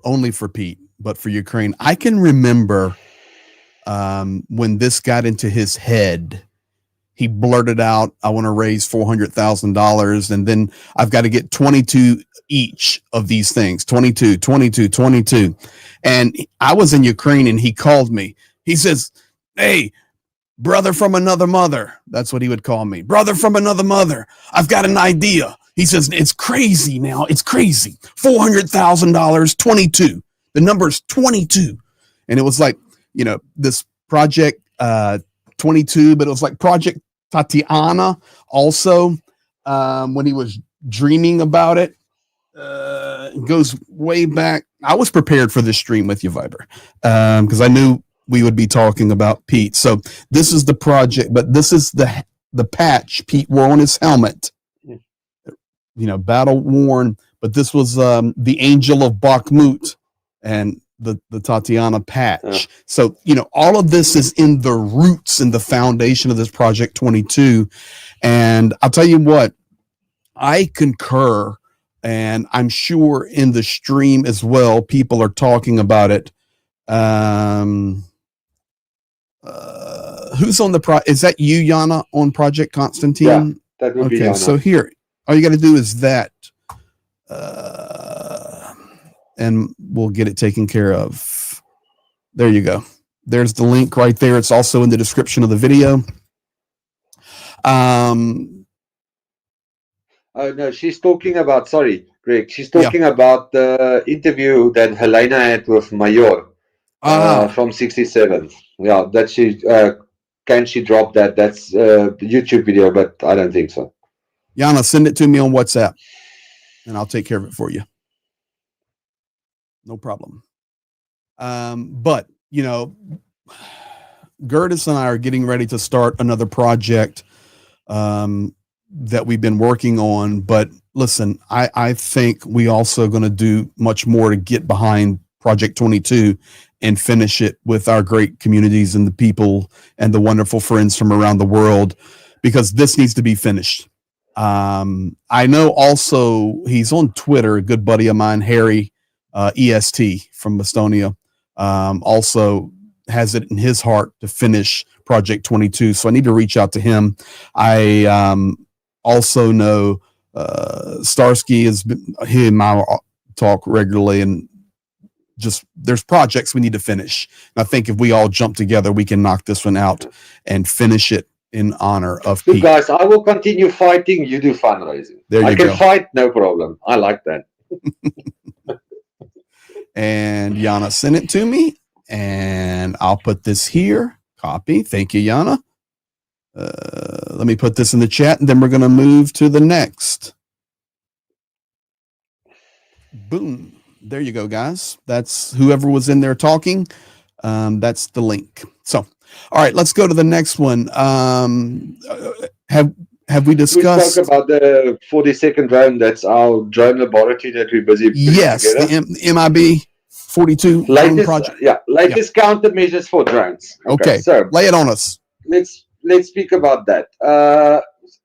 only for Pete, but for Ukraine. I can remember when this got into his head, he blurted out, I want to raise $400,000. And then I've got to get 22 each of these things, 22. And I was in Ukraine and he called me. He says, hey, brother from another mother. That's what he would call me. Brother from another mother. I've got an idea. He says, it's crazy now. It's crazy. $400,000, 22. The number is 22. And it was like, you know, this project 22, but it was like Project Tatiana also, when he was dreaming about it. It goes way back. I was prepared for this stream with you, Viper, because I knew we would be talking about Pete. So this is the project, but this is the patch Pete wore on his helmet, you know, battle worn, but this was the Angel of Bakhmut and the Tatiana patch. So, you know, all of this is in the roots and the foundation of this Project 22. And I'll tell you what, I concur, and I'm sure in the stream as well, people are talking about it. Who's on the is that you, Yana, on Project Constantine?
Yeah, that would be Yana.
So here, all you got to do is that, and we'll get it taken care of. There you go. There's the link right there. It's also in the description of the video.
Oh, no, she's talking about, sorry, Greg, she's talking about the interview that Helena had with Major from 67. Yeah, that she, can she drop that? That's the YouTube video, but I don't think so.
Yana, send it to me on WhatsApp and I'll take care of it for you. No problem. But, you know, Gertis and I are getting ready to start another project that we've been working on. But listen, I think we also going to do much more to get behind Project 22 and finish it with our great communities and the people and the wonderful friends from around the world, because this needs to be finished. I know also he's on Twitter, a good buddy of mine, Harry EST from Estonia, also has it in his heart to finish Project 22. So I need to reach out to him. I also know Starsky has been, he and I talk regularly, and just there's projects we need to finish. And I think if we all jump together, we can knock this one out and finish it in honor of Pete.
Guys, I will continue fighting. You do fundraising.
There you
I
go.
can fight, no problem. I like that.
And Yana sent it to me, and I'll put this here. Copy. Thank you, Yana. Let me put this in the chat, and then we're going to move to the next. Boom. There you go, guys. That's whoever was in there talking. That's the link. So, all right, let's go to the next one. Have we discussed?
We spoke about the 42nd drone. That's our drone laboratory that we're busy putting together.
The MIB 42 project.
Yeah, latest countermeasures for drones.
Okay,
so
lay it on us.
Let's speak about that.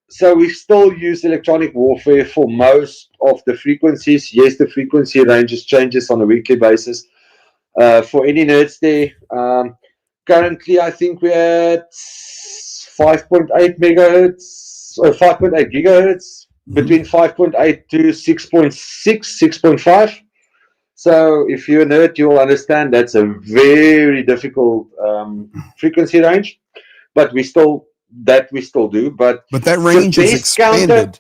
So we still use electronic warfare for most of the frequencies. Yes, the frequency ranges changes on a weekly basis. For any nerds there, currently I think we're at 5.8 megahertz or 5.8 gigahertz, between 5.8 to 6.6, 6.5. So if you're a nerd, you'll understand that's a very difficult frequency range, but we still do. But
that range is expanded.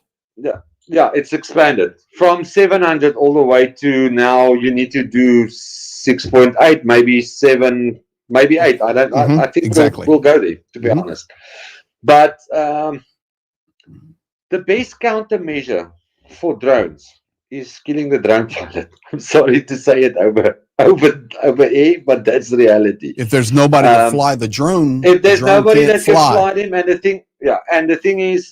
Yeah, it's expanded from 700 all the way to now. You need to do 6.8, maybe 7, maybe 8. I don't. I think
Exactly.
we'll go there. To be
Mhm.
honest, but the best countermeasure for drones is killing the drone pilot. I'm sorry to say it over air, but that's the reality.
If there's nobody to fly
If
the
there's
drone
nobody
can't
that can
fly.
fly them, and the thing, yeah, and the thing is,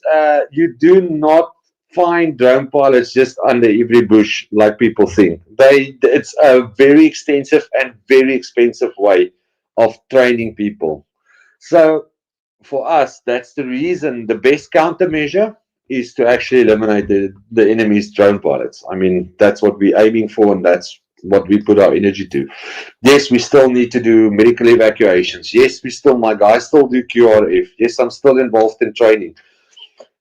you do not find drone pilots just under every bush like people think. It's a very extensive and very expensive way of training people. So for us, that's the reason the best countermeasure is to actually eliminate the enemy's drone pilots. I mean, that's what we're aiming for, and that's what we put our energy to. Yes, we still need to do medical evacuations. Yes, my guys still do QRF. Yes, I'm still involved in training.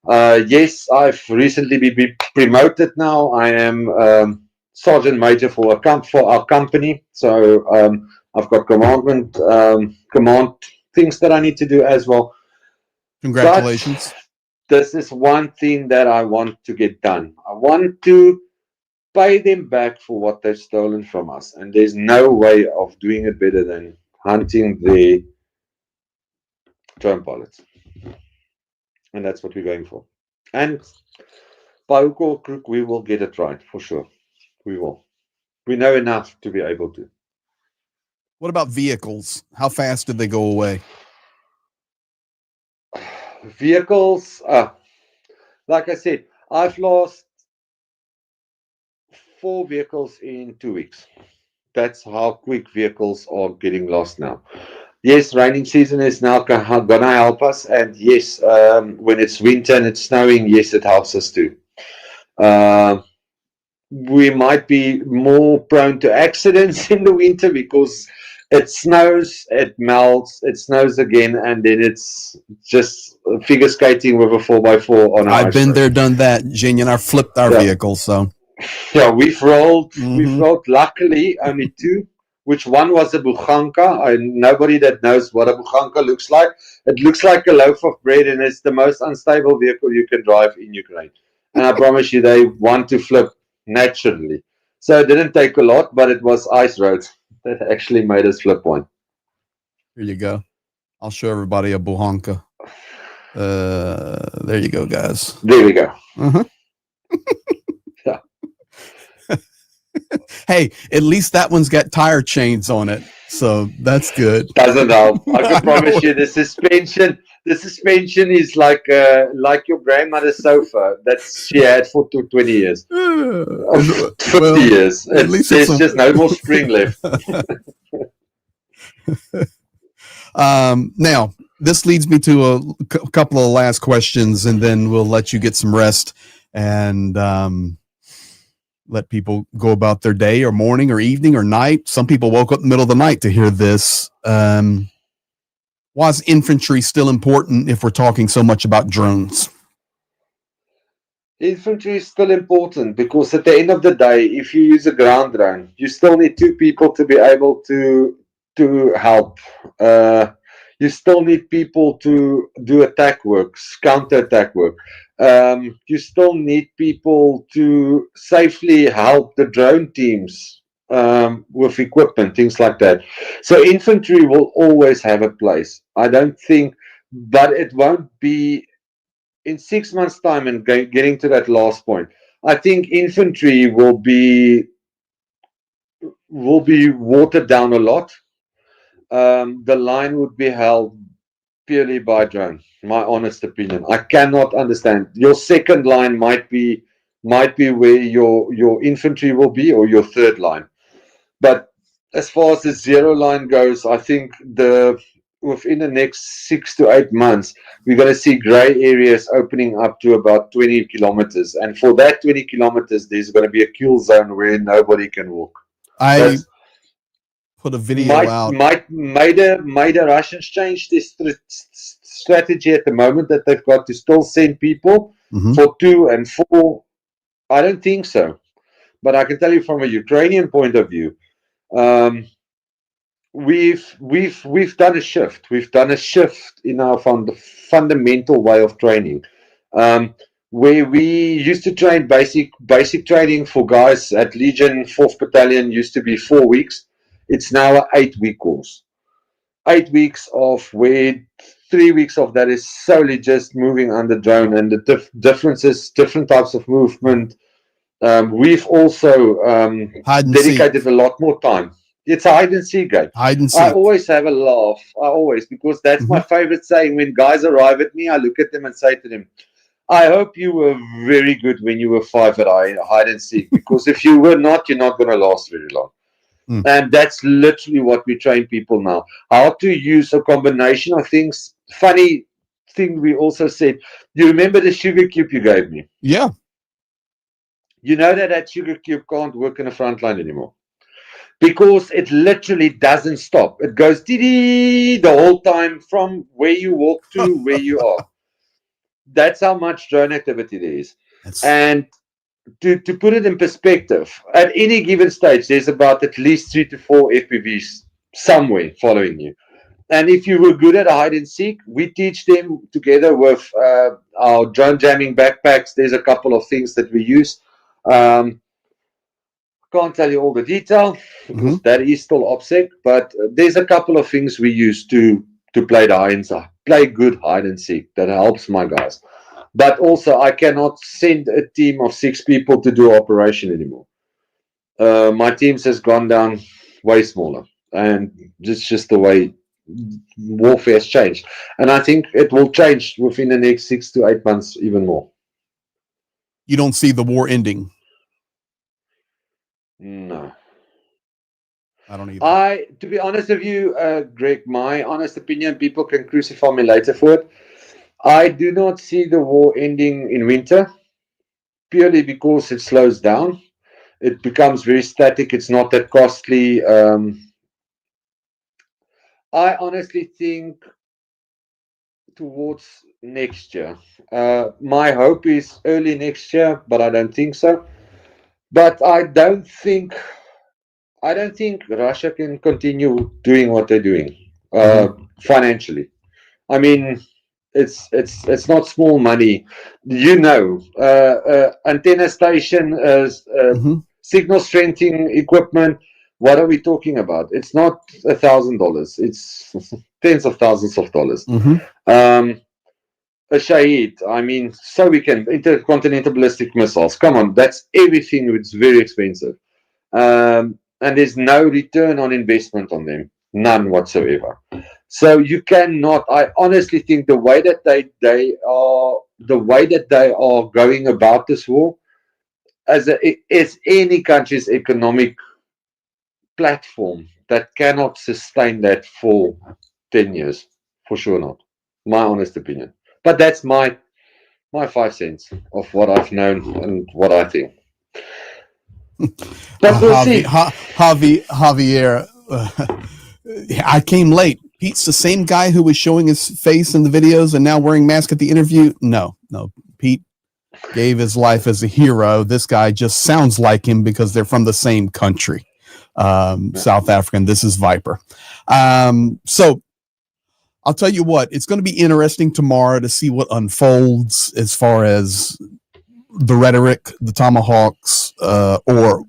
Yes, I've recently been promoted now. I am sergeant major for our company. So I've got command things that I need to do as well. But
Congratulations.
this is one thing that I want to get done. I want to pay them back for what they've stolen from us. And there's no way of doing it better than hunting the drone pilots. And that's what we're going for. And by hook or crook, we will get it right for sure. We will. We know enough to be able to.
What about vehicles? How fast did they go away?
Vehicles, like I said, I've lost 4 vehicles in 2 weeks. That's how quick vehicles are getting lost now. Yes, raining season is now gonna help us, and yes, when it's winter and it's snowing, yes, it helps us too. Uh, we might be more prone to accidents in the winter because it snows, it melts, it snows again, and then it's just figure skating with a 4x4 on an
I've
ice
been
road.
there, done that. Jenny and I flipped our
Yeah,
vehicles. So
yeah, we've
Mhm.
rolled. Luckily, only two. Which one was a buchanka? Nobody that knows what a buchanka looks like. It looks like a loaf of bread, and it's the most unstable vehicle you can drive in Ukraine. And I promise you, they want to flip naturally. So it didn't take a lot, but it was ice roads that actually made us flip one.
Here you go. I'll show everybody a buhanka. There you go, guys.
There we go.
Uh-huh.
Yeah.
Hey, at least that one's got tire chains on it, so that's good.
Doesn't help. I
I
can promise
know.
you, the suspension is like your grandmother's sofa that she had for 20 years. Of 50
Well,
years.
at least it's
There's just no more spring left.
now, this leads me to a couple of last questions, and then we'll let you get some rest and let people go about their day or morning or evening or night. Some people woke up in the middle of the night to hear this. Why is infantry still important if we're talking so much about drones?
Infantry is still important because at the end of the day, if you use a ground drone, you still need 2 people to be able to help. You still need people to do attack works, counter attack work. You still need people to safely help the drone teams with equipment, things like that. So infantry will always have a place. I don't think, but it won't be in 6 months' time. And getting to that last point, I think infantry will be watered down a lot. The line would be held purely by drone. My honest opinion. I cannot understand. Your second line might be where your infantry will be, or your third line. But as far as the zero line goes, I think within the next 6 to 8 months, we're going to see gray areas opening up to about 20 kilometers. And for that 20 kilometers, there's going to be a kill zone where nobody can walk.
I
That's
put a video out.
May the Russians change this strategy at the moment that they've got to still send people
Mhm.
for 2 and 4? I don't think so. But I can tell you from a Ukrainian point of view, um, we've done a shift. We've done a shift in our fundamental way of training. Um, where we used to train basic training for guys at Legion 4th Battalion used to be 4 weeks. It's now an 8-week course. 8 weeks of where 3 weeks of that is solely just moving under drone and the differences, different types of movement. We've also dedicated a lot more time. It's a hide and seek game.
Hide and seek.
I always have a laugh. Because that's my favorite saying. When guys arrive at me, I look at them and say to them, I hope you were very good when you were 5 at hide and seek, because if you were not, you're not going to last very long. And that's literally what we train people now. How to use a combination of things. Funny thing we also said, you remember the sugar cube you gave me?
Yeah.
You know that sugar cube can't work in a frontline anymore. Because it literally doesn't stop. It goes dee the whole time from where you walk to where you are. That's how much drone activity there is. And to put it in perspective, at any given stage, there's about at least 3 to 4 FPVs somewhere following you. And if you were good at a hide and seek, we teach them together with our drone jamming backpacks. There's a couple of things that we use. Can't tell you all the detail because that is still OPSEC, but there's a couple of things we use to play play good hide and seek. That helps my guys. But also, I cannot send a team of 6 people to do operation anymore. My teams has gone down way smaller, and it's just the way warfare has changed. And I think it will change within the next 6 to 8 months even more.
You don't see the war ending?
No.
I don't either.
To be honest with you, Greg, my honest opinion, people can crucify me later for it. I do not see the war ending in winter, purely because it slows down. It becomes very static. It's not that costly. I honestly think towards next year. My hope is early next year, but I don't think so. But I don't think Russia can continue doing what they're doing financially. I mean, it's not small money. Antenna station, signal strengthening equipment. What are we talking about? It's not $1,000. It's tens of thousands of dollars. A Shahid. I mean, so we can intercontinental ballistic missiles. Come on, that's everything. It's very expensive. And there's no return on investment on them, none whatsoever. So you cannot. I honestly think the way that they are going about this war, as any country's economic platform, that cannot sustain that for 10 years, for sure not. My honest opinion. But that's my 5 cents of what I've known and what I think. But we'll see.
Javier, I came late. Pete's the same guy who was showing his face in the videos and now wearing mask at the interview. No. Pete gave his life as a hero. This guy just sounds like him because they're from the same country, South African. This is VIPER. So I'll tell you what, it's going to be interesting tomorrow to see what unfolds as far as the rhetoric, the tomahawks, or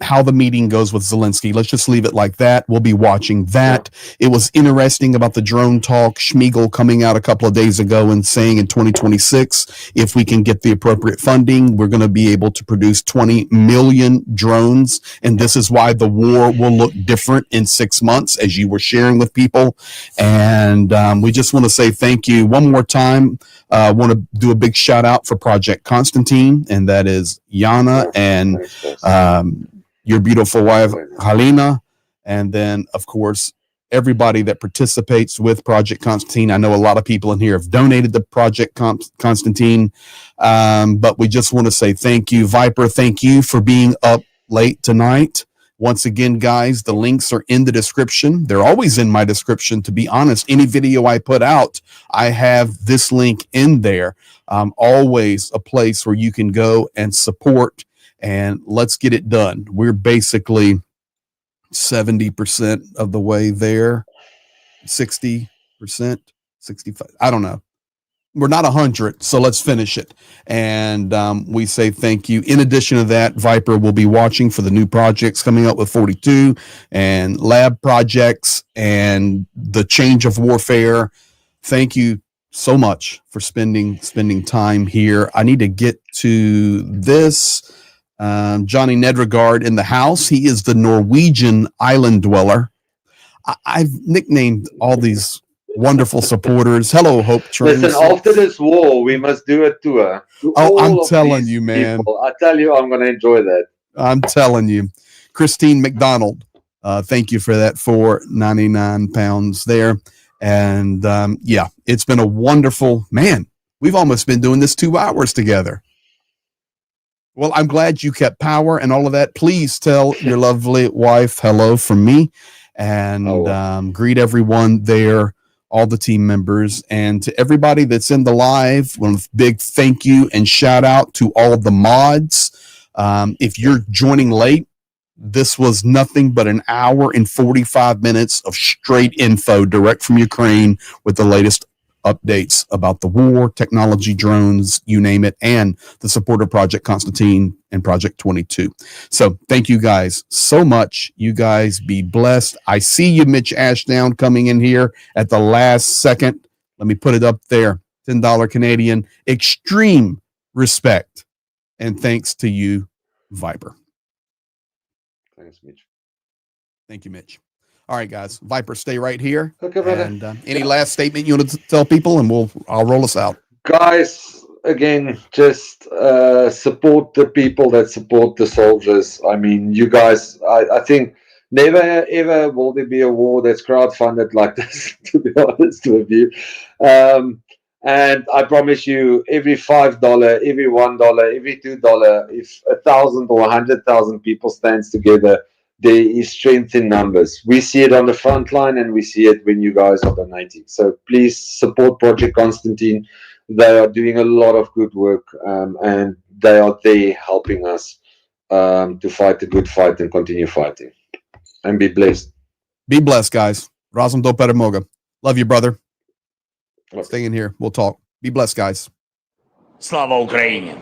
how the meeting goes with Zelensky. Let's just leave it like that. We'll be watching that. It was interesting about the drone talk. Schmiegel coming out a couple of days ago and saying in 2026, if we can get the appropriate funding, we're going to be able to produce 20 million drones. And this is why the war will look different in 6 months, as you were sharing with people. And we just want to say thank you one more time. I want to do a big shout out for Project Constantine, and that is Yana and your beautiful wife, Halina, and then, of course, everybody that participates with Project Constantine. I know a lot of people in here have donated to Project Constantine, but we just want to say thank you. VIPER, thank you for being up late tonight. Once again, guys, the links are in the description. They're always in my description, to be honest. Any video I put out, I have this link in there. Always a place where you can go and support, and let's get it done. We're basically 70% of the way there, 60%, 65%. I don't know. we're not 100, so let's finish it. And we say thank you. In addition to that, Viper will be watching for the new projects coming up with 42 and lab projects and the change of warfare. Thank you so much for spending time here. I need to get to this. Johnny Nedregard in the house. He is the Norwegian island dweller. I've nicknamed all these wonderful supporters. Hello, Hope Trains.
Listen, after this war, we must do a tour.
I'm telling you, man.
People. I tell you, I'm going to enjoy that.
I'm telling you. Christine McDonald, thank you for that £4.99 there. And yeah, it's been a wonderful, man, we've almost been doing this 2 hours together. Well, I'm glad you kept power and all of that. Please tell your lovely wife hello from me and greet everyone there, all the team members, and to everybody that's in the live. One big thank you and shout out to all the mods. If you're joining late, this was nothing but an hour and 45 minutes of straight info direct from Ukraine with the latest updates about the war, technology, drones, you name it, and the support of Project Constantine and Project 22. So thank you guys so much. You guys be blessed. I see you, Mitch Ashdown, coming in here at the last second. Let me put it up there. $10 Canadian. Extreme respect. And thanks to you, Viper.
Thanks, Mitch.
Thank you, Mitch. All right, guys. Viper, stay right here.
Okay, brother.
And any last statement you want to tell people, and I'll roll us out.
Guys, again, just support the people that support the soldiers. I mean, you guys, I think never ever will there be a war that's crowdfunded like this, to be honest with you. And I promise you, every $5, every $1, every $2, if 1,000 or 100,000 people stands together, there is strength in numbers. We see it on the front line, and we see it when you guys are donating. So please support Project Constantine. They are doing a lot of good work, and they are there helping us to fight the good fight and continue fighting. And be blessed.
Be blessed, guys. Razem do Peremoga. Love you, brother.
Okay.
Stay in here. We'll talk. Be blessed, guys.
Слава Україні!